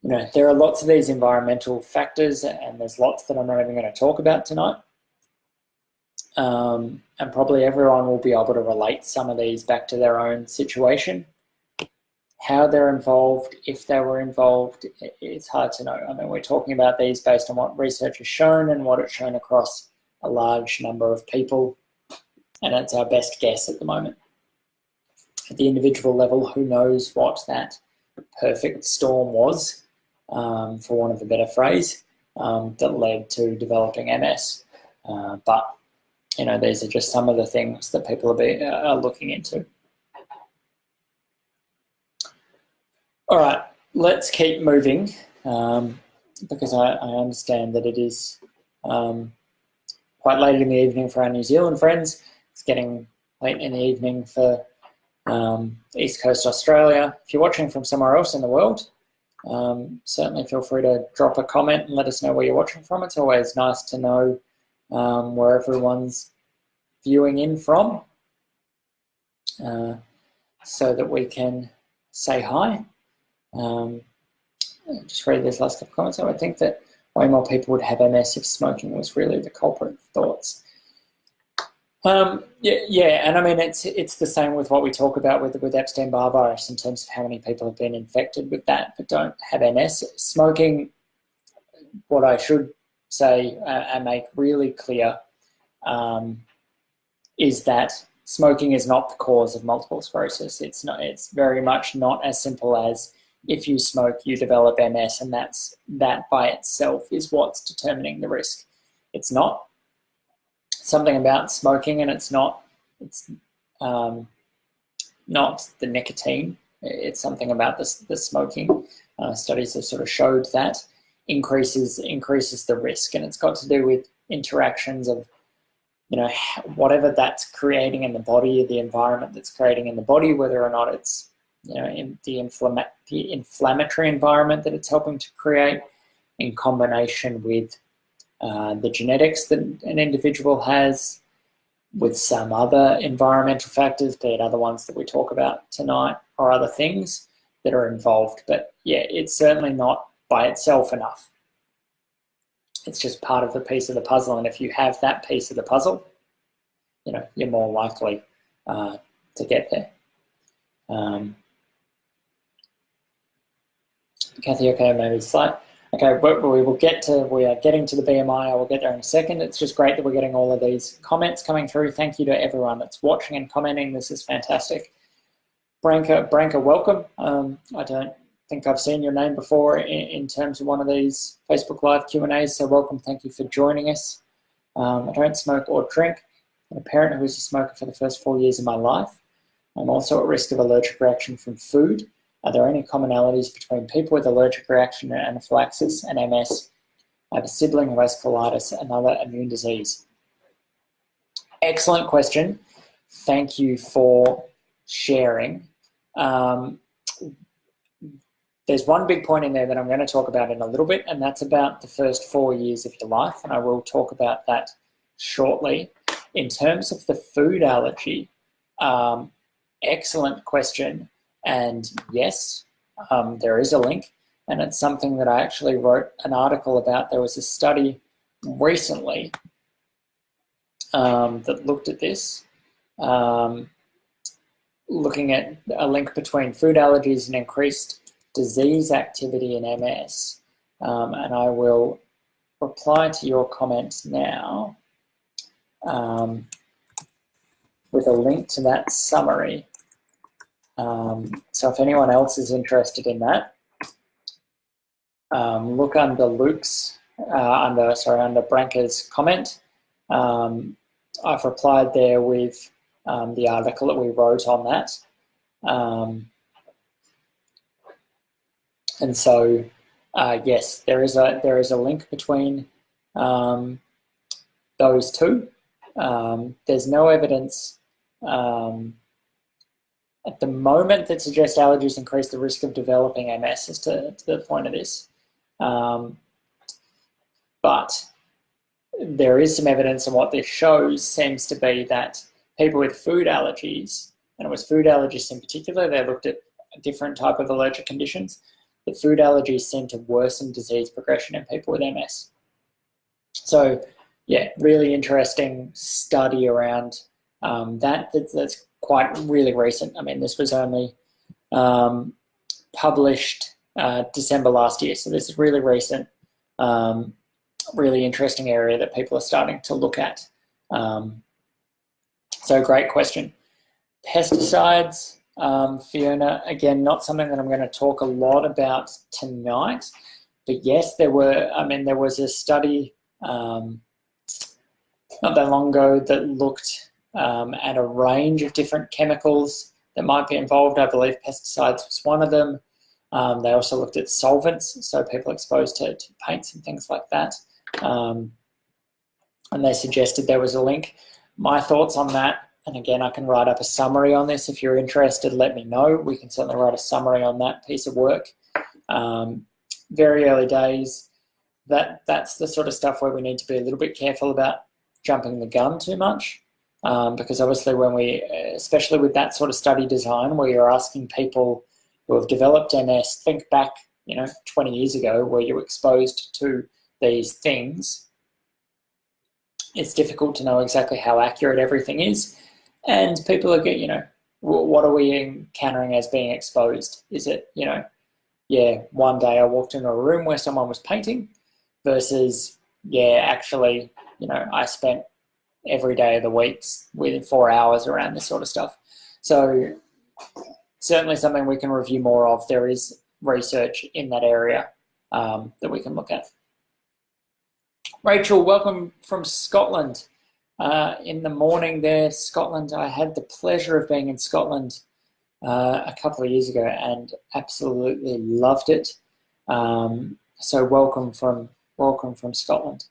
you know, there are lots of these environmental factors, and there's lots that I'm not even going to talk about tonight. And probably everyone will be able to relate some of these back to their own situation. How they're involved, if they were involved, it's hard to know. I mean, we're talking about these based on what research has shown and what it's shown across a large number of people, and it's our best guess at the moment. At the individual level, who knows what that perfect storm was, for want of a better phrase, that led to developing MS. But, you know, these are just some of the things that people are looking into. All right, let's keep moving, because I understand that it is quite late in the evening for our New Zealand friends. It's getting late in the evening for East Coast Australia. If you're watching from somewhere else in the world, certainly feel free to drop a comment and let us know where you're watching from. It's always nice to know where everyone's viewing in from, so that we can say hi. Just read these last couple of comments. I would think that way more people would have MS if smoking was really the culprit of thoughts. Yeah, and I mean, it's the same with what we talk about with Epstein-Barr virus in terms of how many people have been infected with that but don't have MS. Smoking, what I should say and make really clear, is that smoking is not the cause of multiple sclerosis. It's very much not as simple as if you smoke, you develop MS, and that by itself is what's determining the risk. It's not. Something about smoking, and it's not the nicotine. It's something about the smoking. Studies have sort of showed that increases the risk, and it's got to do with interactions of, you know, whatever that's creating in the body, the environment that's creating in the body, whether or not it's, you know, in the inflammatory environment that it's helping to create, in combination with the genetics that an individual has, with some other environmental factors, be it other ones that we talk about tonight or other things that are involved. But yeah, it's certainly not by itself enough. It's just part of the piece of the puzzle, and if you have that piece of the puzzle, you know, you're more likely to get there. Kathy, okay, maybe slight. Okay, we will get to, we are getting to the BMI. I will get there in a second. It's just great that we're getting all of these comments coming through. Thank you to everyone that's watching and commenting. This is fantastic. Branka, welcome. I don't think I've seen your name before in terms of one of these Facebook Live Q&As, so welcome. Thank you for joining us. I don't smoke or drink. I'm a parent who was a smoker for the first 4 years of my life. I'm also at risk of allergic reaction from food. Are there any commonalities between people with allergic reaction and anaphylaxis and MS? I have a sibling who has colitis, another immune disease. Excellent question. Thank you for sharing. There's one big point in there that I'm going to talk about in a little bit, and that's about the first 4 years of your life, and I will talk about that shortly. In terms of the food allergy, excellent question, and yes, there is a link, and it's something that I actually wrote an article about. There was a study recently that looked at this, looking at a link between food allergies and increased disease activity in MS, and I will reply to your comments now with a link to that summary. So if anyone else is interested in that, look under Luke's, under Branka's comment. I've replied there with the article that we wrote on that. And so, yes, there is a link between those two. There's no evidence at the moment that suggests allergies increase the risk of developing MS, as to the point of this. But there is some evidence, and what this shows seems to be that people with food allergies, and it was food allergies in particular, they looked at a different type of allergic conditions, that food allergies seem to worsen disease progression in people with MS. So, yeah, really interesting study around that's quite really recent. I mean, this was only published December last year, so this is really recent, really interesting area that people are starting to look at. So great question. Pesticides, Fiona, again, not something that I'm going to talk a lot about tonight, but yes, there was a study not that long ago that looked at a range of different chemicals that might be involved. I believe pesticides was one of them. They also looked at solvents, so people exposed to paints and things like that. And they suggested there was a link. My thoughts on that, and again, I can write up a summary on this. If you're interested, let me know. We can certainly write a summary on that piece of work. Very early days. That's the sort of stuff where we need to be a little bit careful about jumping the gun too much. Because obviously when we, especially with that sort of study design where you're asking people who have developed MS, think back, 20 years ago where you were exposed to these things, it's difficult to know exactly how accurate everything is. And people are, what are we encountering as being exposed? Is it, one day I walked into a room where someone was painting versus, actually, I spent every day of the week within 4 hours around this sort of stuff. So certainly something we can review more of. There is research in that area that we can look at. Rachel, welcome from Scotland. In the morning there, Scotland. I had the pleasure of being in Scotland a couple of years ago and absolutely loved it. So welcome from Scotland.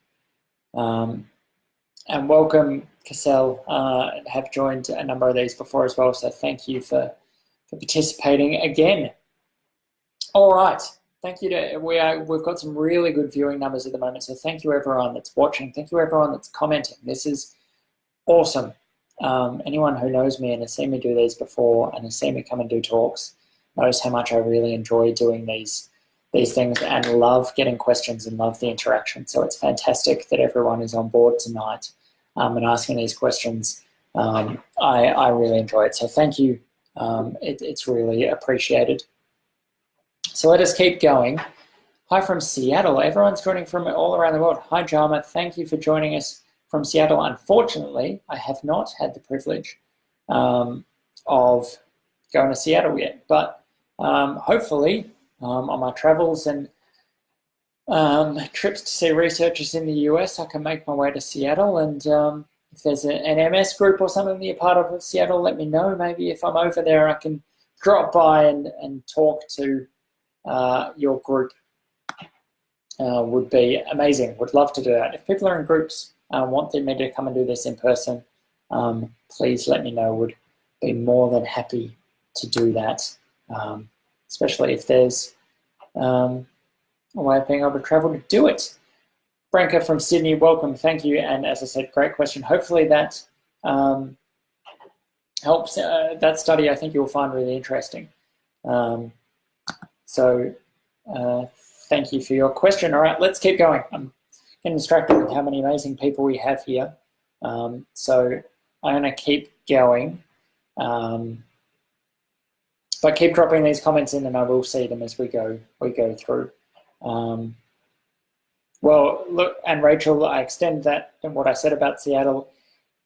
And welcome, Cassell. Have joined a number of these before as well, so thank you for participating again. All right, Thank you to we've got some really good viewing numbers at the moment. So thank you everyone that's watching. Thank you everyone that's commenting. This is awesome. Anyone who knows me and has seen me do these before and has seen me come and do talks knows how much I really enjoy doing these things and love getting questions and love the interaction. So it's fantastic that everyone is on board tonight and asking these questions. I really enjoy it. So thank you. It's really appreciated. So let us keep going. Hi from Seattle. Everyone's joining from all around the world. Hi, Jama. Thank you for joining us from Seattle. Unfortunately, I have not had the privilege of going to Seattle yet, but hopefully on my travels and trips to see researchers in the US, I can make my way to Seattle. And if there's an MS group or something that you're part of Seattle, let me know. Maybe if I'm over there, I can drop by and talk to your group. Would be amazing. Would love to do that. If people are in groups, want me to come and do this in person, please let me know. Would be more than happy to do that, especially if there's a way of being able to travel to do it. Branka from Sydney, welcome, thank you. And as I said, great question. Hopefully that helps. That study I think you'll find really interesting. Thank you for your question. All right, let's keep going. I'm getting distracted with how many amazing people we have here. So I'm going to keep going. But keep dropping these comments in and I will see them as we go through. Well, look, and Rachel, I extend that and what I said about Seattle.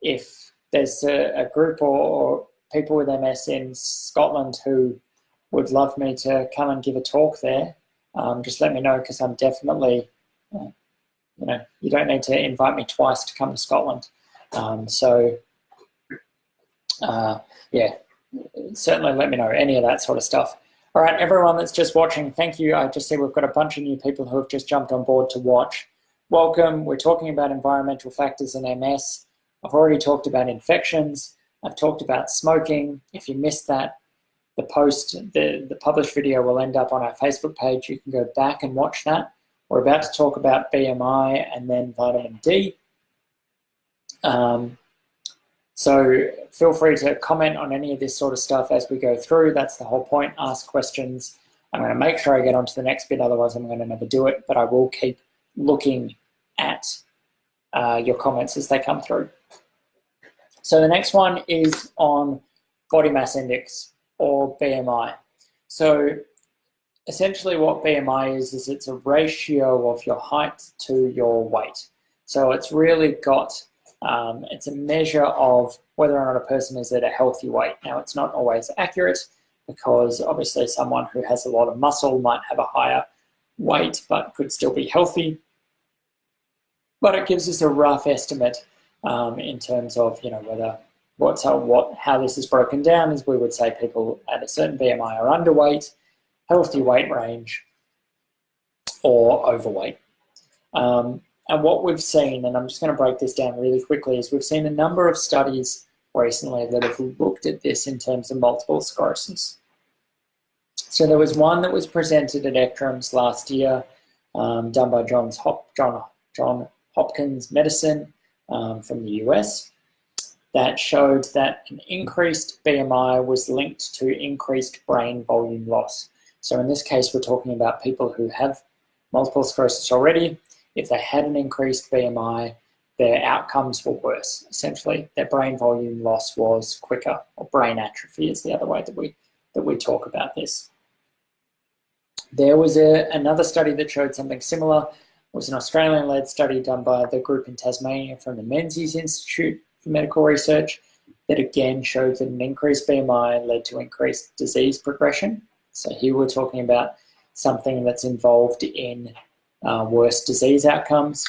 If there's a group or people with MS in Scotland who would love me to come and give a talk there, just let me know, because I'm definitely, you don't need to invite me twice to come to Scotland. Yeah, certainly let me know, any of that sort of stuff. All right, everyone that's just watching, thank you. I just see we've got a bunch of new people who have just jumped on board to watch. Welcome. We're talking about environmental factors in MS. I've already talked about infections. I've talked about smoking. If you missed that, the published video will end up on our Facebook page. You can go back and watch that. We're about to talk about BMI and then vitamin D. So feel free to comment on any of this sort of stuff as we go through. That's the whole point. Ask questions. I'm going to make sure I get onto the next bit, otherwise I'm going to never do it, but I will keep looking at your comments as they come through. So the next one is on body mass index, or BMI. So essentially what BMI is it's a ratio of your height to your weight. So it's really got, it's a measure of whether or not a person is at a healthy weight. Now, it's not always accurate because obviously someone who has a lot of muscle might have a higher weight but could still be healthy. But it gives us a rough estimate in terms of, whether how this is broken down is we would say people at a certain BMI are underweight, healthy weight range, or overweight. And what we've seen, and I'm just going to break this down really quickly, is we've seen a number of studies recently that have looked at this in terms of multiple sclerosis. So there was one that was presented at ECTRIMS last year, done by John Hopkins Medicine from the US, that showed that an increased BMI was linked to increased brain volume loss. So in this case, we're talking about people who have multiple sclerosis already. If they had an increased BMI, their outcomes were worse. Essentially, their brain volume loss was quicker, or brain atrophy is the other way that we talk about this. There was another study that showed something similar. It was an Australian-led study done by the group in Tasmania from the Menzies Institute for Medical Research that again showed that an increased BMI led to increased disease progression. So here we're talking about something that's involved in worse disease outcomes.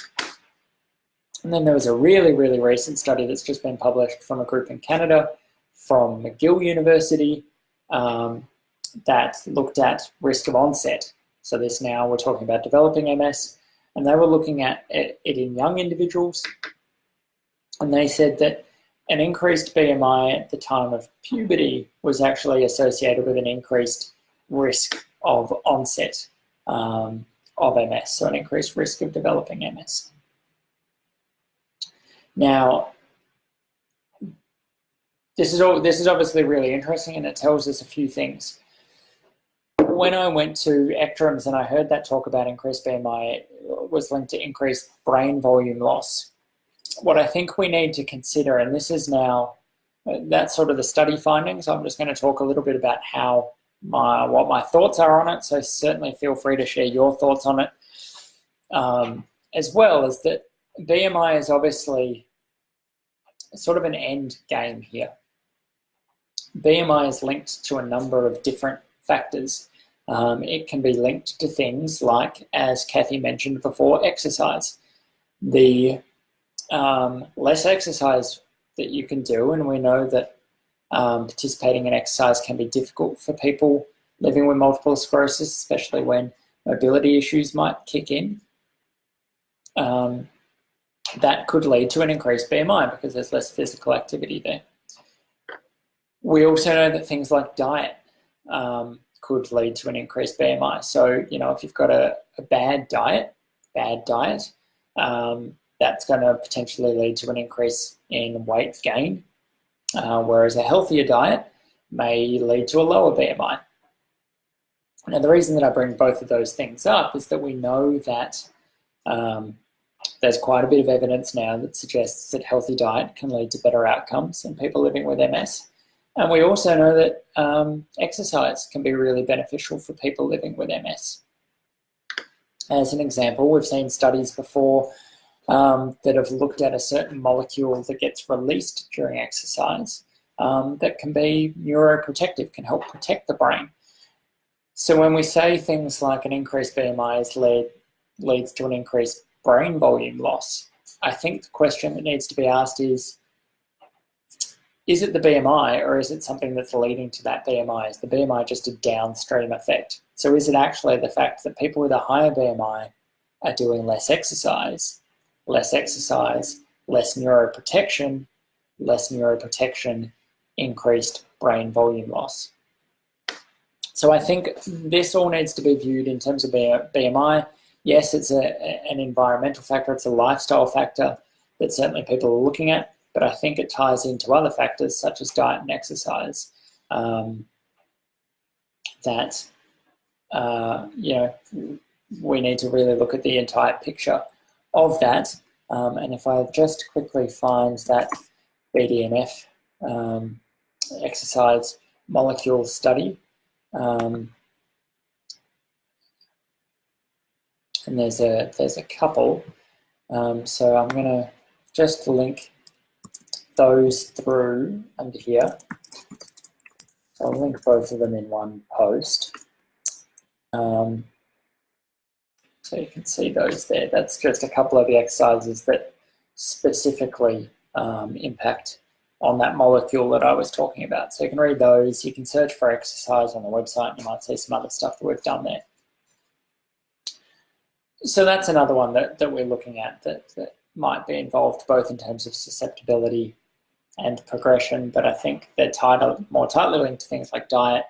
And then there was a really, really recent study that's just been published from a group in Canada from McGill University that looked at risk of onset. So this now we're talking about developing MS, and they were looking at it in young individuals. And they said that an increased BMI at the time of puberty was actually associated with an increased risk of onset of MS, so an increased risk of developing MS. Now, this is obviously really interesting, and it tells us a few things. When I went to ECTRIMS and I heard that talk about increased BMI was linked to increased brain volume loss, what I think we need to consider, and this is now, that's sort of the study findings. I'm just going to talk a little bit about what my thoughts are on it, so certainly feel free to share your thoughts on it, as well as that BMI is obviously sort of an end game here. BMI is linked to a number of different factors. It can be linked to things like, as Kathy mentioned before, exercise. The less exercise that you can do, and we know that participating in exercise can be difficult for people living with multiple sclerosis, especially when mobility issues might kick in. That could lead to an increased BMI because there's less physical activity there. We also know that things like diet could lead to an increased BMI. So, if you've got a bad diet, that's going to potentially lead to an increase in weight gain, whereas a healthier diet may lead to a lower BMI. Now, the reason that I bring both of those things up is that we know that there's quite a bit of evidence now that suggests that healthy diet can lead to better outcomes in people living with MS. And we also know that exercise can be really beneficial for people living with MS. As an example, we've seen studies before that have looked at a certain molecule that gets released during exercise that can be neuroprotective, can help protect the brain. So when we say things like an increased BMI leads to an increased brain volume loss, I think the question that needs to be asked is it the BMI, or is it something that's leading to that BMI? Is the BMI just a downstream effect? So is it actually the fact that people with a higher BMI are doing less exercise, less neuroprotection, increased brain volume loss? So I think this all needs to be viewed in terms of BMI. Yes, it's an environmental factor, it's a lifestyle factor that certainly people are looking at, but I think it ties into other factors such as diet and exercise that we need to really look at the entire picture of that. And if I just quickly find that BDNF exercise molecule study, and there's a couple, so I'm going to just link those through under here. So I'll link both of them in one post. So you can see those there. That's just a couple of the exercises that specifically impact on that molecule that I was talking about. So you can read those. You can search for exercise on the website. You might see some other stuff that we've done there. So that's another one that we're looking at that might be involved both in terms of susceptibility and progression, but I think they're more tightly linked to things like diet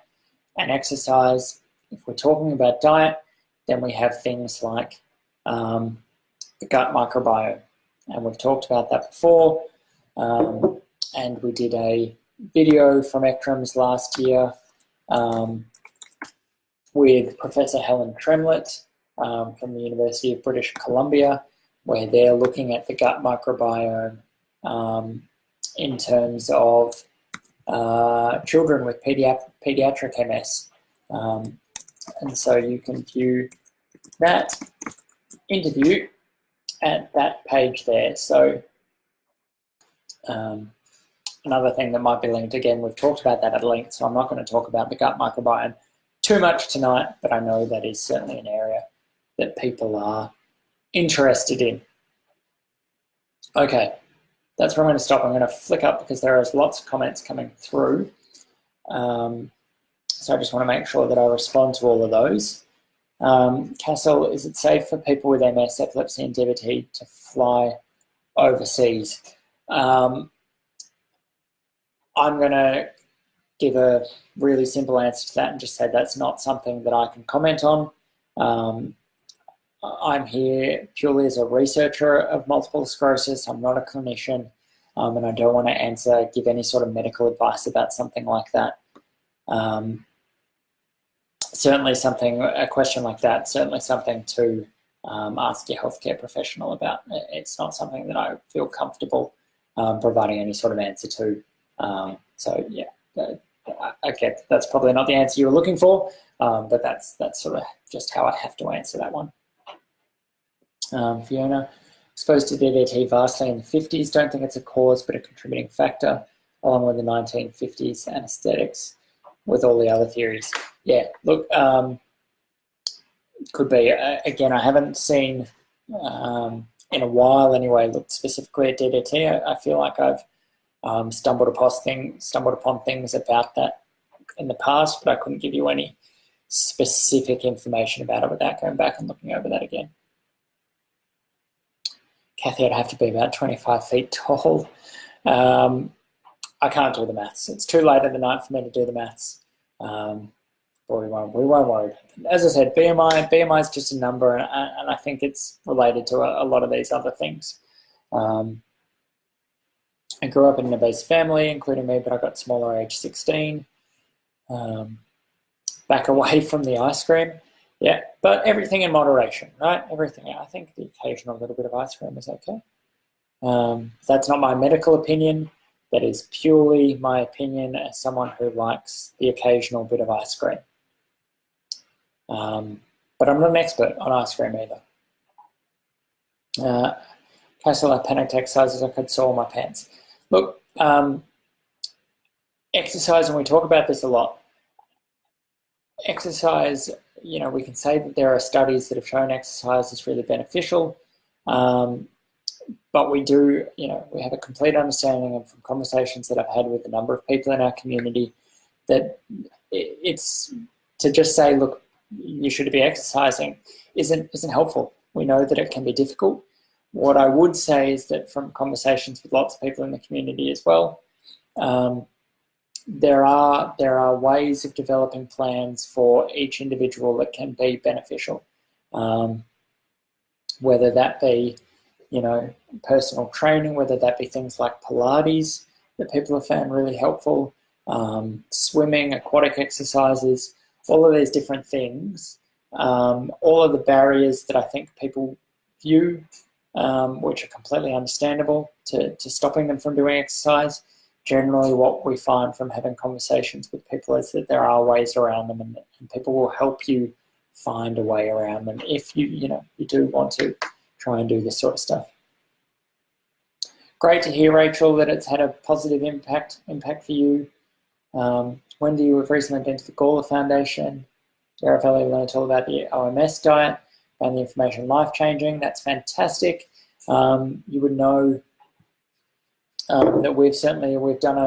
and exercise. If we're talking about diet, then we have things like the gut microbiome, and we've talked about that before, and we did a video from ECTRIMS last year with Professor Helen Tremlett from the University of British Columbia, where they're looking at the gut microbiome in terms of children with pediatric MS. And so you can view that interview at that page there. So another thing that might be linked, again, we've talked about that at length, so I'm not going to talk about the gut microbiome too much tonight, but I know that is certainly an area that people are interested in. Okay, that's where I'm going to stop. I'm going to flick up because there is lots of comments coming through. So I just want to make sure that I respond to all of those. Castle, is it safe for people with MS, epilepsy and DVT to fly overseas? I'm going to give a really simple answer to that and just say that's not something that I can comment on. I'm here purely as a researcher of multiple sclerosis. I'm not a clinician, and I don't want to give any sort of medical advice about something like that. Certainly a question like that, certainly something to ask your healthcare professional about. It's not something that I feel comfortable providing any sort of answer to. So yeah, I get that's probably not the answer you were looking for, but that's sort of just how I have to answer that one. Fiona, exposed to DDT vastly in the 50s, don't think it's a cause but a contributing factor, along with the 1950s anesthetics, with all the other theories. Yeah, look, could be. Again, I haven't seen, in a while anyway, looked specifically at DDT. I feel like I've stumbled upon things about that in the past, but I couldn't give you any specific information about it without going back and looking over that again. Kathy, I'd have to be about 25 feet tall. I can't do the maths. It's too late in the night for me to do the maths. But we won't worry. As I said, BMI is just a number, and I think it's related to a lot of these other things. I grew up in an obese family, including me, but I got smaller age 16. Back away from the ice cream. Yeah, but everything in moderation, right? Everything. I think the occasional little bit of ice cream is okay. That's not my medical opinion. That is purely my opinion as someone who likes the occasional bit of ice cream. But I'm not an expert on ice cream either. Castle, I panicked exercises, I could soil my pants. Look, exercise, and we talk about this a lot. Exercise, you know, we can say that there are studies that have shown exercise is really beneficial, but we do, you know, we have a complete understanding, and from conversations that I've had with a number of people in our community, that it's to just say, look, you should be exercising isn't helpful. We know that it can be difficult. What I would say is that from conversations with lots of people in the community as well, there are ways of developing plans for each individual that can be beneficial, whether that be, you know, personal training, whether that be things like Pilates that people have found really helpful, swimming, aquatic exercises, all of these different things, all of the barriers that I think people view, which are completely understandable, to stopping them from doing exercise. Generally, what we find from having conversations with people is that there are ways around them, and people will help you find a way around them if you do want to try and do this sort of stuff. Great to hear, Rachel, that it's had a positive impact for you. Wendy, you have recently been to the Gawler Foundation. Arafeli learned all about the OMS diet, found the information life-changing. That's fantastic. You would know that we've done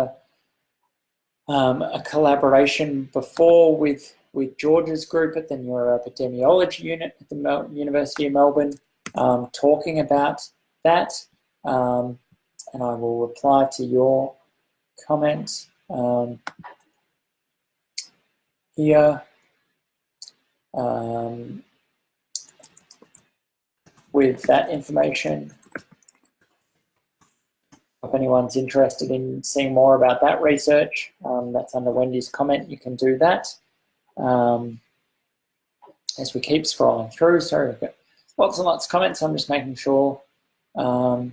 a collaboration before with George's group at the Neuroepidemiology unit at the University of Melbourne, talking about that. And I will reply to your comment here. With that information. If anyone's interested in seeing more about that research, that's under Wendy's comment. You can do that. As we keep scrolling through, sorry, we've got lots and lots of comments. I'm just making sure that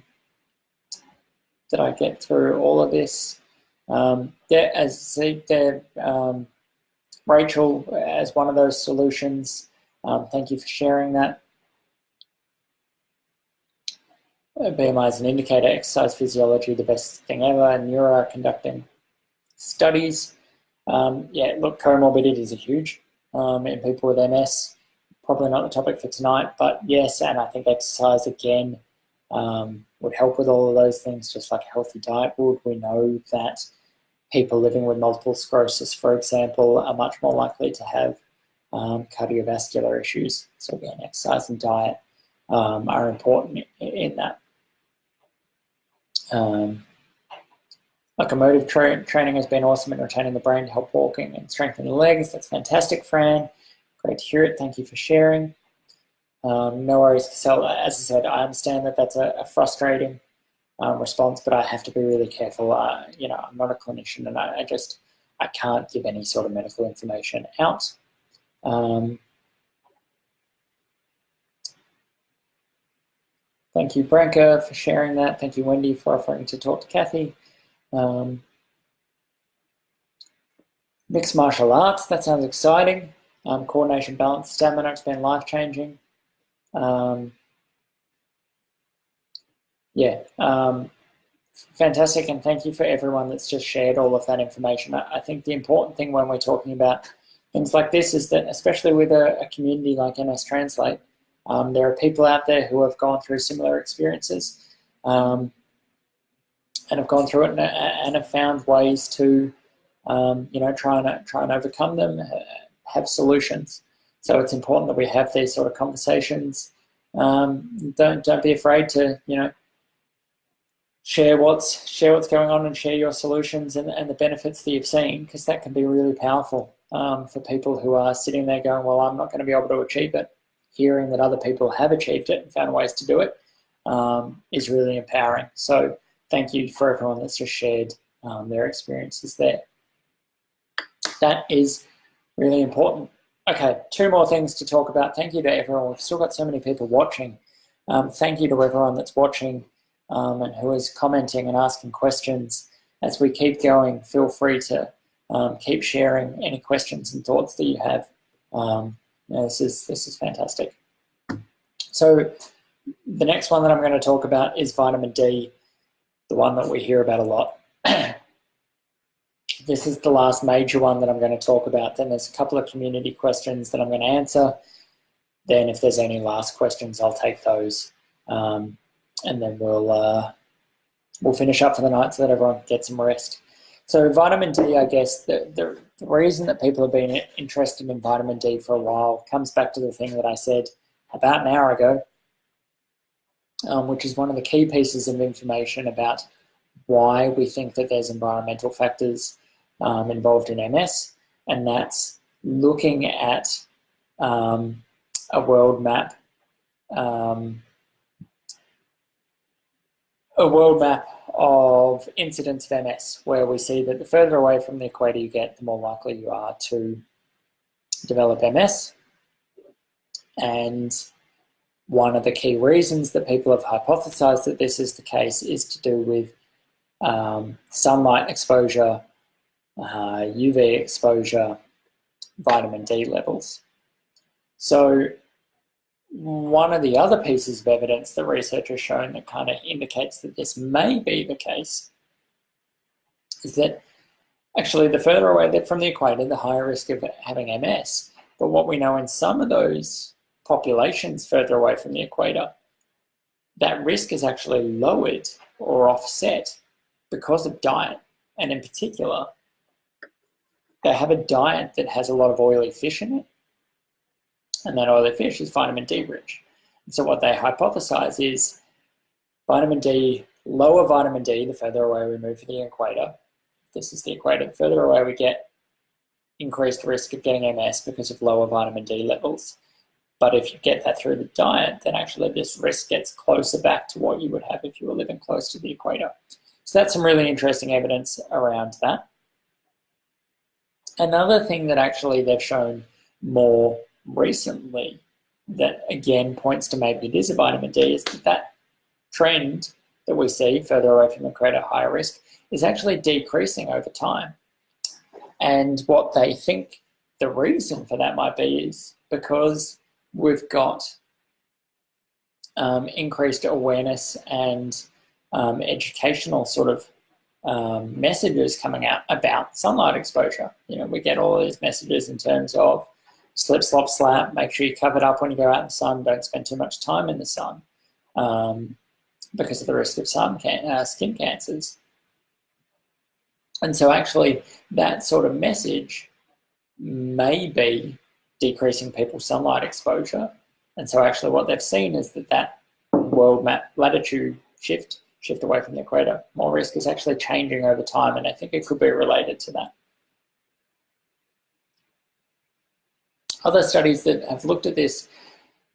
I get through all of this. As I said, Rachel, as one of those solutions, thank you for sharing that. BMI is an indicator, exercise physiology, the best thing ever. Neuro are conducting studies. Yeah, look, comorbidities are huge in people with MS. Probably not the topic for tonight, but yes, and I think exercise again would help with all of those things, just like a healthy diet would. We know that people living with multiple sclerosis, for example, are much more likely to have cardiovascular issues. So again, exercise and diet are important in that. Locomotive training has been awesome in retaining the brain to help walking and strengthen the legs. That's fantastic, Fran. Great to hear it. Thank you for sharing. No worries, Cassell. As I said, I understand that that's a frustrating response, but I have to be really careful. You know, I'm not a clinician, and I can't give any sort of medical information out. Thank you, Branka, for sharing that. Thank you, Wendy, for offering to talk to Kathy. Mixed martial arts, that sounds exciting. Coordination, balance, stamina, it's been life-changing. Fantastic, and thank you for everyone that's just shared all of that information. I think the important thing when we're talking about things like this is that, especially with a community like MStranslate, there are people out there who have gone through similar experiences and have gone through it and have found ways to, you know, try and overcome them, have solutions. So it's important that we have these sort of conversations. Don't be afraid to, you know, share what's going on and share your solutions and the benefits that you've seen, because that can be really powerful for people who are sitting there going, well, I'm not going to be able to achieve it. Hearing that other people have achieved it and found ways to do it is really empowering. So thank you for everyone that's just shared their experiences there. That is really important. Okay, 2 more things to talk about. Thank you to everyone. We've still got so many people watching. Thank you to everyone that's watching and who is commenting and asking questions. As we keep going, feel free to keep sharing any questions and thoughts that you have. This is fantastic. So the next one that I'm going to talk about is vitamin D, the one that we hear about a lot. This is the last major one that I'm going to talk about. Then there's a couple of community questions that I'm going to answer. Then if there's any last questions, I'll take those. And then we'll finish up for the night so that everyone gets some rest. So vitamin D, I guess, the reason that people have been interested in vitamin D for a while comes back to the thing that I said about an hour ago, which is one of the key pieces of information about why we think that there's environmental factors involved in MS, and that's looking at a world map of incidence of MS, where we see that the further away from the equator you get, the more likely you are to develop MS. And one of the key reasons that people have hypothesized that this is the case is to do with sunlight exposure, UV exposure, vitamin D levels. So one of the other pieces of evidence that research has shown that kind of indicates that this may be the case is that actually the further away from the equator, the higher risk of having MS. But what we know in some of those populations further away from the equator, that risk is actually lowered or offset because of diet. And in particular, they have a diet that has a lot of oily fish in it. And that oily fish is vitamin D rich. And so what they hypothesize is vitamin D, lower vitamin D, the further away we move from the equator. This is the equator. The further away we get, increased risk of getting MS because of lower vitamin D levels. But if you get that through the diet, then actually this risk gets closer back to what you would have if you were living close to the equator. So that's some really interesting evidence around that. Another thing that actually they've shown more recently that again points to maybe it is a vitamin D is that trend that we see further away from the equator, higher risk, is actually decreasing over time. And what they think the reason for that might be is because we've got increased awareness and educational sort of messages coming out about sunlight exposure. You know, we get all these messages in terms of slip, slop, slap, make sure you're covered up when you go out in the sun, don't spend too much time in the sun because of the risk of skin cancers. And so actually that sort of message may be decreasing people's sunlight exposure. And so actually what they've seen is that world map latitude shift away from the equator, more risk is actually changing over time, and I think it could be related to that. Other studies that have looked at this,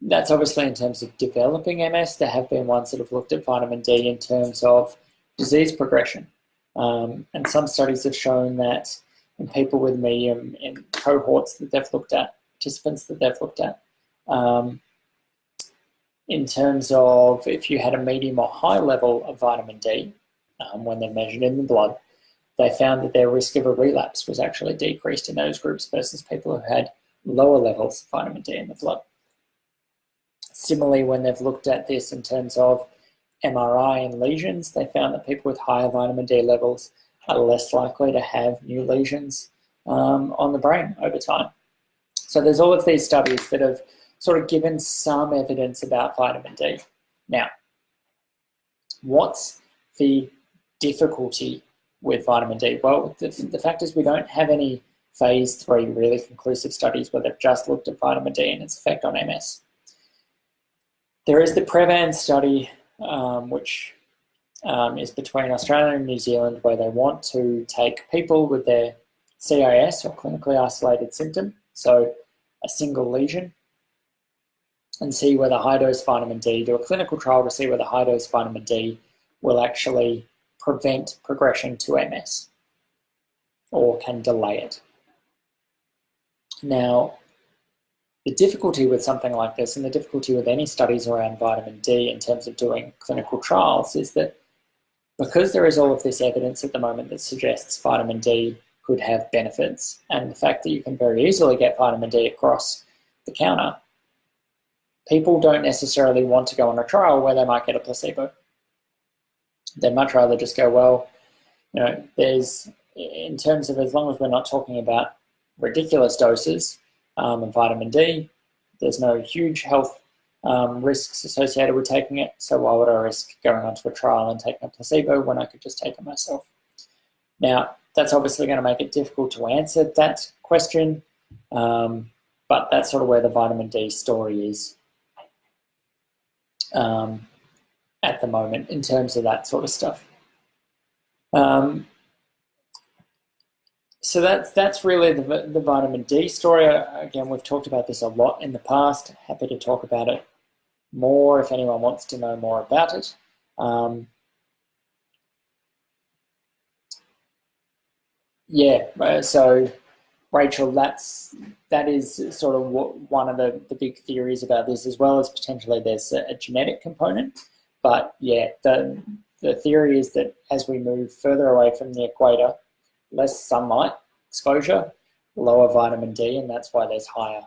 that's obviously in terms of developing MS. There have been ones that have looked at vitamin D in terms of disease progression. And some studies have shown that in people with medium, in cohorts that they've looked at, participants that they've looked at, in terms of if you had a medium or high level of vitamin D, when they're measured in the blood, they found that their risk of a relapse was actually decreased in those groups versus people who had lower levels of vitamin D in the blood. Similarly, when they've looked at this in terms of MRI and lesions, they found that people with higher vitamin D levels are less likely to have new lesions on the brain over time. So there's all of these studies that have sort of given some evidence about vitamin D. Now, what's the difficulty with vitamin D? Well, the fact is we don't have any phase 3 really conclusive studies where they've just looked at vitamin D and its effect on MS. There is the Prevan study, which is between Australia and New Zealand, where they want to take people with their CIS, or clinically isolated symptom, so a single lesion, and see whether high-dose vitamin D, do a clinical trial to see whether high-dose vitamin D will actually prevent progression to MS or can delay it. Now, the difficulty with something like this, and the difficulty with any studies around vitamin D in terms of doing clinical trials, is that because there is all of this evidence at the moment that suggests vitamin D could have benefits, and the fact that you can very easily get vitamin D across the counter, people don't necessarily want to go on a trial where they might get a placebo. They'd much rather just go, well, you know, there's, in terms of, as long as we're not talking about ridiculous doses of vitamin D, there's no huge health risks associated with taking it, so why would I risk going onto a trial and taking a placebo when I could just take it myself? Now, that's obviously going to make it difficult to answer that question, but that's sort of where the vitamin D story is at the moment in terms of that sort of stuff. So that's really the vitamin D story. Again, we've talked about this a lot in the past. Happy to talk about it more if anyone wants to know more about it. So Rachel, that is sort of one of the big theories about this, as well as potentially there's a genetic component. But yeah, the theory is that as we move further away from the equator, less sunlight exposure, lower vitamin D, and that's why there's higher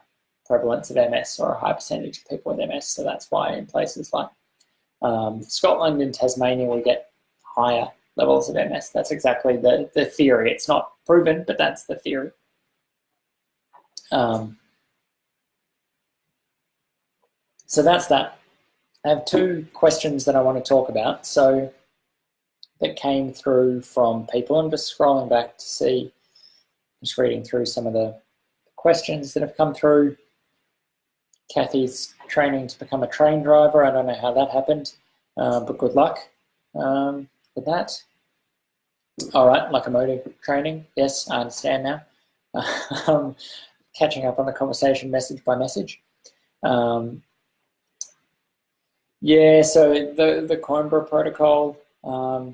prevalence of MS, or a high percentage of people with MS. So that's why in places like Scotland and Tasmania we get higher levels of MS. That's exactly the theory. It's not proven, but that's the theory. So that's that. I have two questions that I want to talk about. So that came through from people. I'm just scrolling back to see, just reading through some of the questions that have come through. Kathy's training to become a train driver. I don't know how that happened, but good luck with that. All right, locomotive training. Yes, I understand now. Catching up on the conversation message by message. Yeah, so the Coimbra protocol, I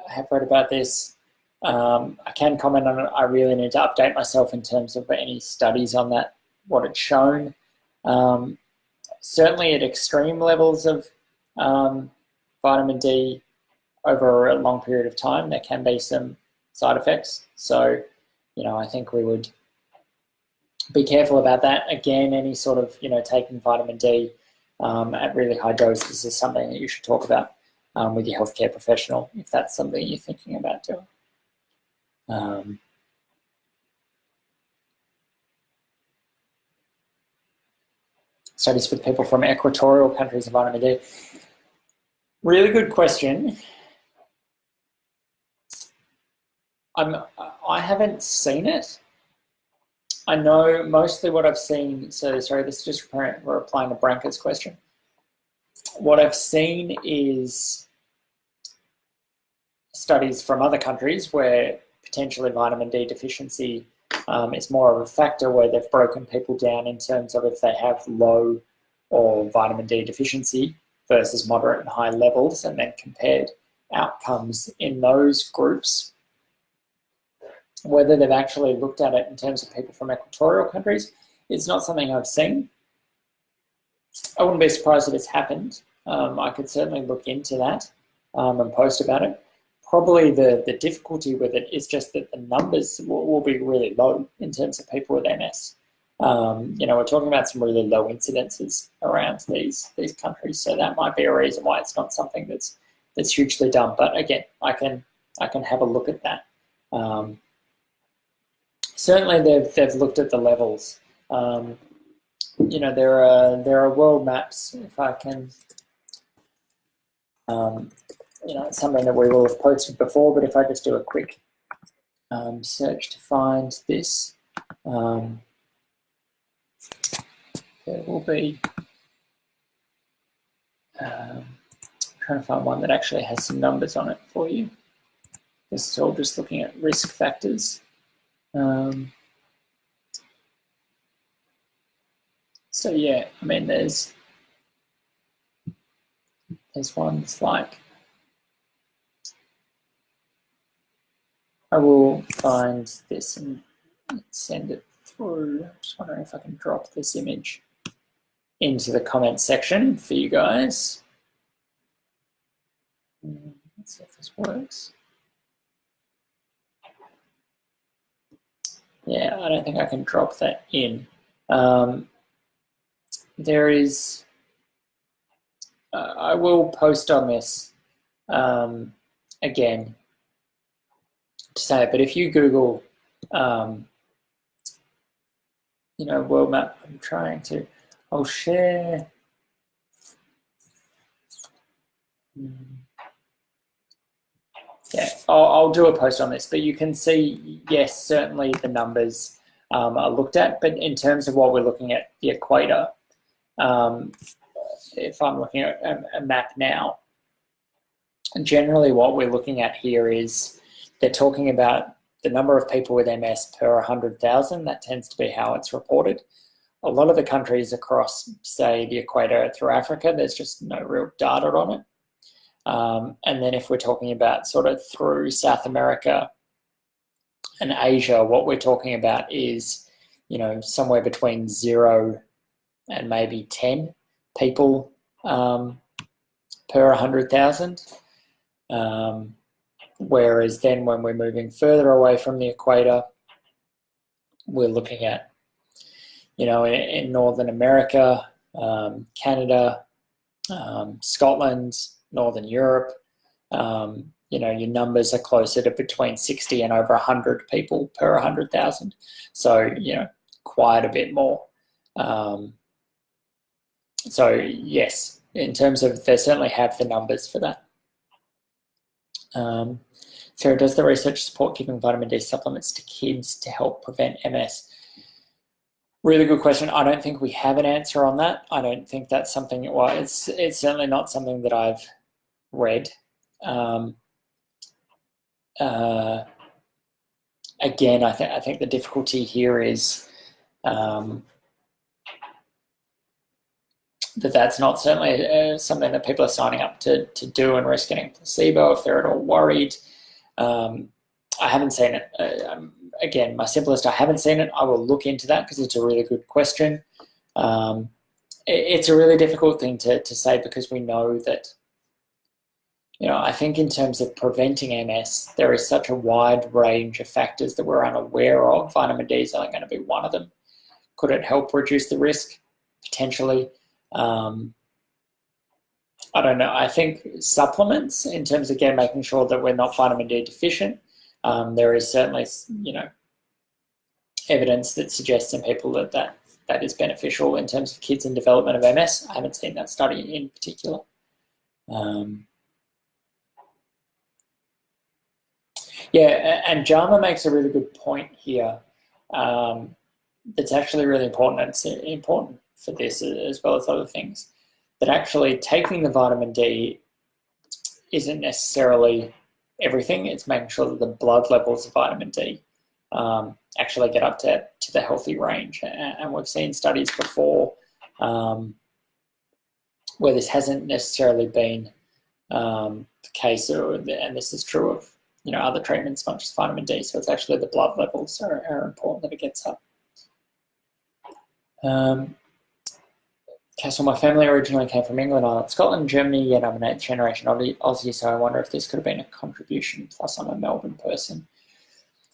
have read about this. I can comment on it. I really need to update myself in terms of any studies on that, what it's shown. Certainly at extreme levels of vitamin D over a long period of time, there can be some side effects. So, you know, I think we would be careful about that. Again, any sort of, you know, taking vitamin D at really high doses is something that you should talk about with your healthcare professional if that's something you're thinking about doing. Studies with people from equatorial countries of vitamin D. Really good question. I haven't seen it. I know mostly what I've seen, so sorry, this is just replying to Branka's question. What I've seen is studies from other countries where potentially vitamin D deficiency It's more of a factor where they've broken people down in terms of if they have low or vitamin D deficiency versus moderate and high levels, and then compared outcomes in those groups. Whether they've actually looked at it in terms of people from equatorial countries, it's not something I've seen. I wouldn't be surprised if it's happened. I could certainly look into that and post about it. Probably the difficulty with it is just that the numbers will be really low in terms of people with MS. We're talking about some really low incidences around these countries, so that might be a reason why it's not something that's hugely done. But again, I can have a look at that. Certainly, they've looked at the levels. There are world maps. If I can, it's something that we will have posted before. But if I just do a quick search to find this, there will be. Trying to find one that actually has some numbers on it for you. This is all just looking at risk factors. So yeah, I mean, there's ones like, I will find this and send it through. I'm just wondering if I can drop this image into the comments section for you guys. Let's see if this works. Yeah, I don't think I can drop that in. There is, I will post on this again to say it, but if you Google, world map, I'll share. Yeah, I'll do a post on this, but you can see, yes, certainly the numbers are looked at, but in terms of what we're looking at the equator, if I'm looking at a map now, generally what we're looking at here is they're talking about the number of people with MS per 100,000. That tends to be how it's reported. A lot of the countries across, say, the equator through Africa, there's just no real data on it. And then if we're talking about sort of through South America and Asia, what we're talking about is, somewhere between 0 and maybe 10 people per 100,000. Whereas then when we're moving further away from the equator, we're looking at, in Northern America, Canada, Scotland, Northern Europe, your numbers are closer to between 60 and over 100 people per 100,000. So, quite a bit more. So, yes, in terms of, they certainly have the numbers for that. So, does the research support giving vitamin D supplements to kids to help prevent MS? Really good question. I don't think we have an answer on that. I don't think that's something, well, it's certainly not something that I've read. Again, I think the difficulty here is that's not certainly something that people are signing up to do and risk getting placebo if they're at all worried. I haven't seen it. Again, my simplest, I haven't seen it. I will look into that because it's a really good question. It's a really difficult thing to say because we know that, I think in terms of preventing MS, there is such a wide range of factors that we're unaware of. Vitamin D is only going to be one of them. Could it help reduce the risk? Potentially. I don't know. I think supplements, in terms of, again, making sure that we're not vitamin D deficient, there is certainly, evidence that suggests in people that is beneficial in terms of kids in development of MS. I haven't seen that study in particular. Yeah, and JAMA makes a really good point here. That's actually really important, and it's important for this as well as other things. That actually taking the vitamin D isn't necessarily everything. It's making sure that the blood levels of vitamin D actually get up to the healthy range. And we've seen studies before where this hasn't necessarily been the case, and this is true of other treatments, not just vitamin D. So it's actually the blood levels are important that it gets up. Okay, so my family originally came from England, Ireland, Scotland, Germany, yet I'm an 8th generation Aussie, so I wonder if this could have been a contribution, plus I'm a Melbourne person.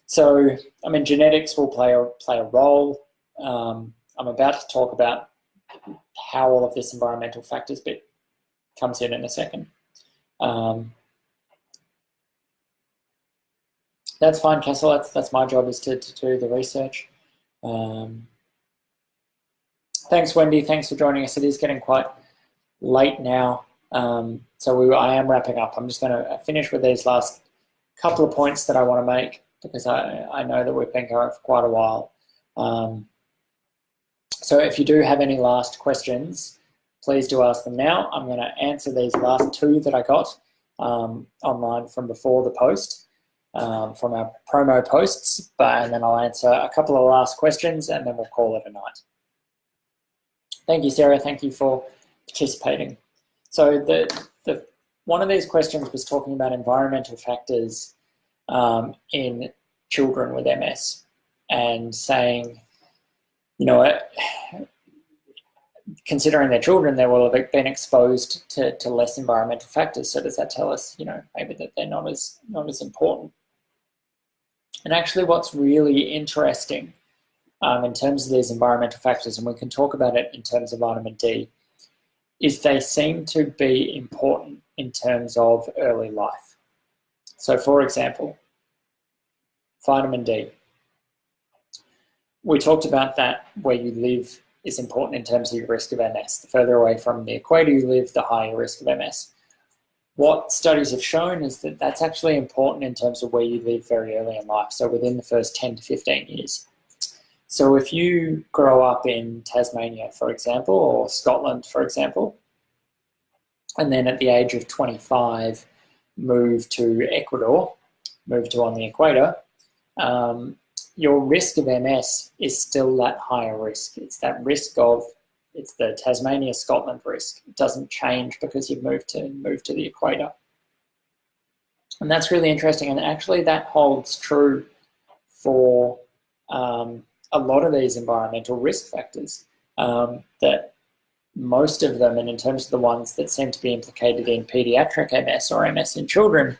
So, I mean, genetics will play a role. I'm about to talk about how all of this environmental factors bit comes in a second. That's fine, Kessel. That's my job, is to do the research. Thanks, Wendy. Thanks for joining us. It is getting quite late now, so I am wrapping up. I'm just going to finish with these last couple of points that I want to make, because I know that we've been going for quite a while. So if you do have any last questions, please do ask them now. I'm going to answer these last two that I got online from before the post, from our promo posts, and then I'll answer a couple of last questions, and then we'll call it a night. Thank you, Sarah. Thank you for participating. So the one of these questions was talking about environmental factors in children with MS, and saying, considering they're children, they will have been exposed to less environmental factors. So does that tell us, maybe that they're not as important? And actually, what's really interesting in terms of these environmental factors, and we can talk about it in terms of vitamin D, is they seem to be important in terms of early life. So for example, vitamin D. We talked about that where you live is important in terms of your risk of MS. The further away from the equator you live, the higher risk of MS. What studies have shown is that that's actually important in terms of where you live very early in life, so within the first 10 to 15 years. So if you grow up in Tasmania, for example, or Scotland, for example, and then at the age of 25 move to Ecuador, move to on the equator, your risk of MS is still that higher risk. It's that risk of, it's the Tasmania-Scotland risk. It doesn't change because you've moved to the equator. And that's really interesting. And actually that holds true for a lot of these environmental risk factors, that most of them, and in terms of the ones that seem to be implicated in pediatric MS or MS in children,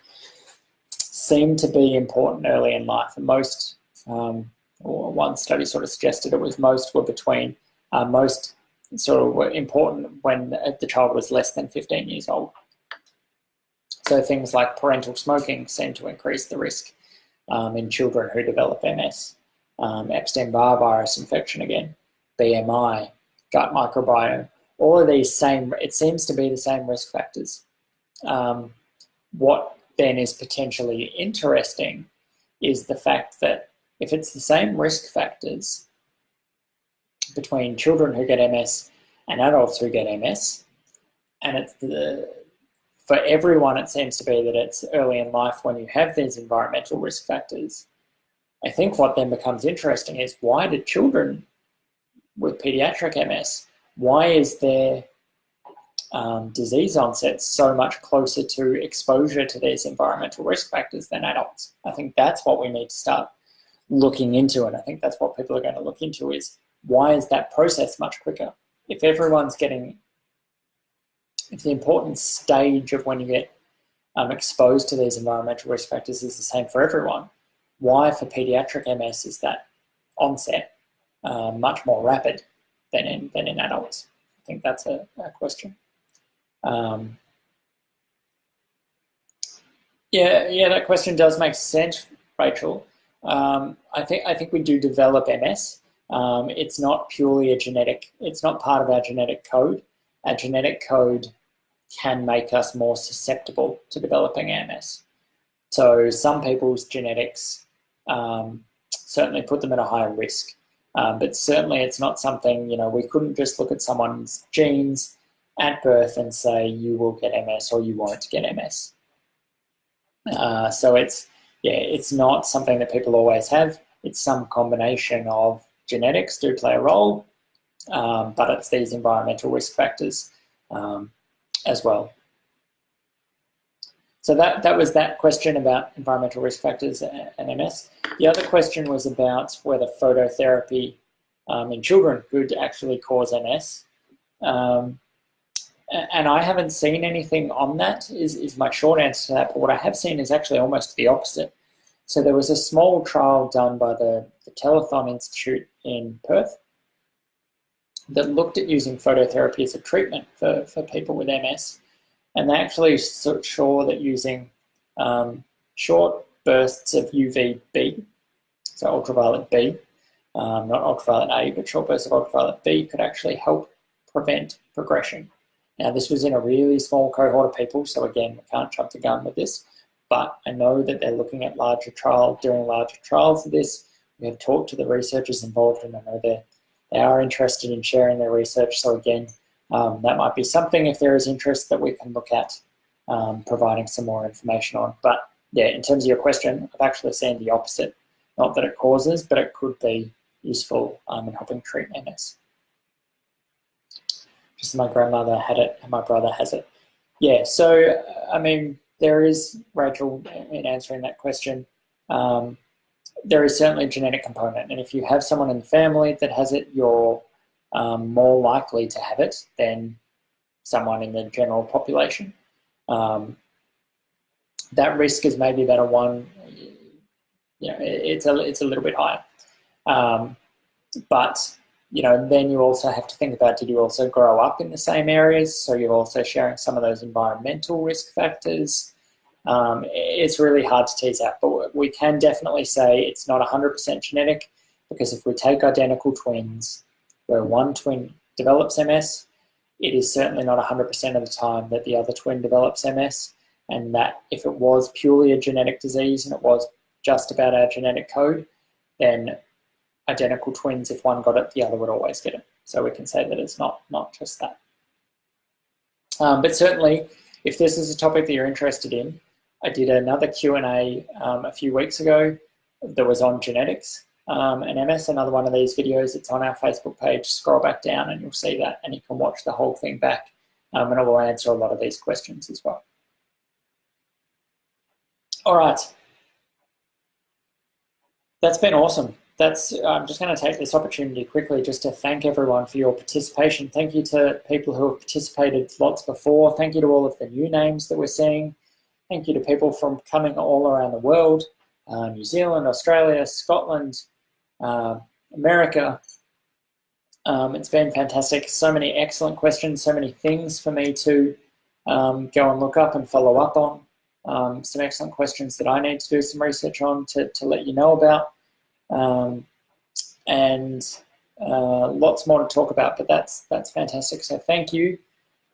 seem to be important early in life. And most, or one study sort of suggested it was most were between, most sort of were important when the child was less than 15 years old. So things like parental smoking seem to increase the risk in children who develop MS. Epstein-Barr virus infection again, BMI, gut microbiome, all of these it seems to be the same risk factors. What then is potentially interesting is the fact that if it's the same risk factors between children who get MS and adults who get MS, and it's for everyone it seems to be that it's early in life when you have these environmental risk factors, I think what then becomes interesting is, why do children with pediatric MS, why is their disease onset so much closer to exposure to these environmental risk factors than adults? I think that's what we need to start looking into, and I think that's what people are going to look into, is why is that process much quicker? If everyone's getting, if the important stage of when you get exposed to these environmental risk factors is the same for everyone, why for pediatric MS is that onset much more rapid than in adults? I think that's a question. Yeah, that question does make sense, Rachel. I think we do develop MS. It's not purely a genetic, it's not part of our genetic code. Our genetic code can make us more susceptible to developing MS. So some people's genetics certainly put them at a higher risk. But certainly it's not something, we couldn't just look at someone's genes at birth and say you will get MS or you won't get MS. So it's not something that people always have. it's some combination of genetics do play a role, but it's these environmental risk factors as well. So that was that question about environmental risk factors and MS. The other question was about whether phototherapy in children could actually cause MS. And I haven't seen anything on that, is my short answer to that. But what I have seen is actually almost the opposite. So there was a small trial done by the Telethon Institute in Perth that looked at using phototherapy as a treatment for people with MS. And they actually saw that using short bursts of UVB, so ultraviolet B, not ultraviolet A, but short bursts of ultraviolet B could actually help prevent progression. Now, this was in a really small cohort of people, so again, we can't jump the gun with this, but I know that they're looking at doing larger trials of this. We have talked to the researchers involved, and I know they are interested in sharing their research, so again, that might be something, if there is interest, that we can look at providing some more information on. But yeah, in terms of your question, I've actually seen the opposite. Not that it causes, but it could be useful in helping treat MS. Just my grandmother had it and my brother has it. Yeah, so I mean, there is, Rachel, in answering that question, there is certainly a genetic component. And if you have someone in the family that has it, you're more likely to have it than someone in the general population. That risk is maybe about a 1, it's a little bit higher. But, then you also have to think about, did you also grow up in the same areas? So you're also sharing some of those environmental risk factors. It's really hard to tease out, but we can definitely say it's not 100% genetic, because if we take identical twins, where one twin develops MS, it is certainly not 100% of the time that the other twin develops MS, and that if it was purely a genetic disease and it was just about our genetic code, then identical twins, if one got it, the other would always get it. So we can say that it's not just that. But certainly, if this is a topic that you're interested in, I did another Q&A a few weeks ago that was on genetics. And MS, another one of these videos, it's on our Facebook page. Scroll back down and you'll see that, and you can watch the whole thing back, and it will answer a lot of these questions as well. All right. That's been awesome. I'm just going to take this opportunity quickly just to thank everyone for your participation. Thank you to people who have participated lots before. Thank you to all of the new names that we're seeing. Thank you to people from coming all around the world, New Zealand, Australia, Scotland, America. It's been fantastic. So many excellent questions, so many things for me to go and look up and follow up on. Some excellent questions that I need to do some research on to let you know about. And lots more to talk about, but that's fantastic. So thank you.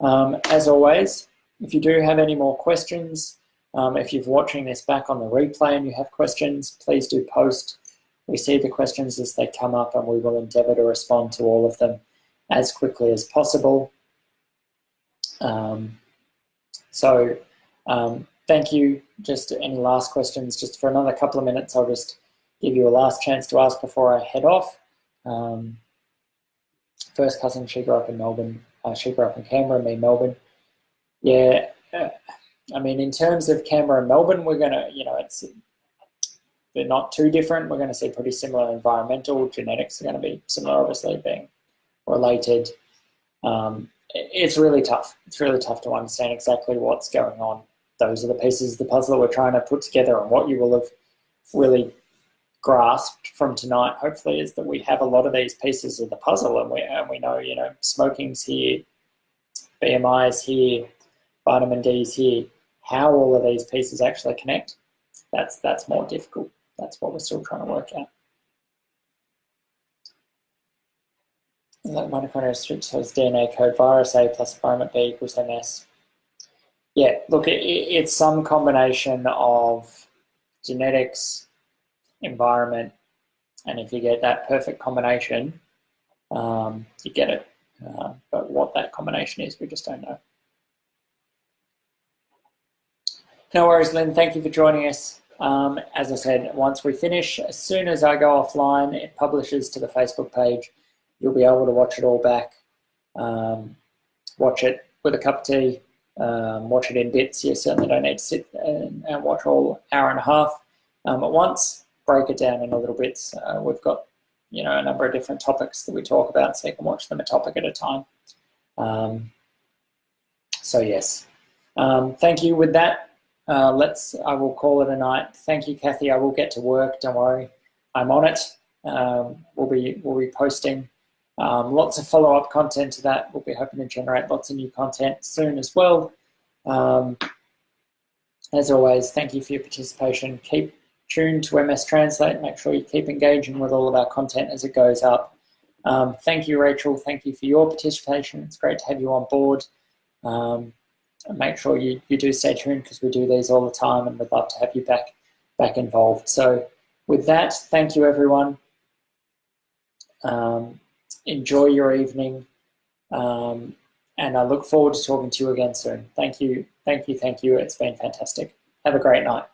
As always, if you do have any more questions, if you're watching this back on the replay and you have questions, please do post. We see the questions as they come up, and we will endeavour to respond to all of them as quickly as possible. Thank you. Just any last questions, just for another couple of minutes, I'll just give you a last chance to ask before I head off. First cousin, she grew up in Melbourne. She grew up in Canberra, me Melbourne. Yeah, I mean, in terms of Canberra and Melbourne, we're going to, they're not too different. We're going to see pretty similar environmental. Genetics are going to be similar, obviously, being related. It's really tough. It's really tough to understand exactly what's going on. Those are the pieces of the puzzle we're trying to put together, and what you will have really grasped from tonight, hopefully, is that we have a lot of these pieces of the puzzle, and we know, smoking's here, BMI is here, vitamin D is here. How all of these pieces actually connect, that's more difficult. That's what we're still trying to work out. Like mitochondrial switch, so it's DNA code virus A plus environment B equals MS. Yeah, look, it's some combination of genetics, environment, and if you get that perfect combination, you get it. But what that combination is, we just don't know. No worries, Lynn. Thank you for joining us. As I said, once we finish, as soon as I go offline, it publishes to the Facebook page. You'll be able to watch it all back, watch it with a cup of tea, watch it in bits. You certainly don't need to sit and watch all hour and a half at once. Break it down into little bits. We've got, a number of different topics that we talk about, so you can watch them a topic at a time. So yes, thank you. With that, I will call it a night. Thank you, Kathy. I will get to work. Don't worry, I'm on it. We'll be posting lots of follow-up content to that. We'll be hoping to generate lots of new content soon as well. As always, thank you for your participation. Keep tuned to MStranslate. Make sure you keep engaging with all of our content as it goes up. Thank you, Rachel. Thank you for your participation. It's great to have you on board. Make sure you do stay tuned, because we do these all the time, and we'd love to have you back involved. So with that, thank you, everyone. Enjoy your evening, and I look forward to talking to you again soon. Thank you. It's been fantastic. Have a great night.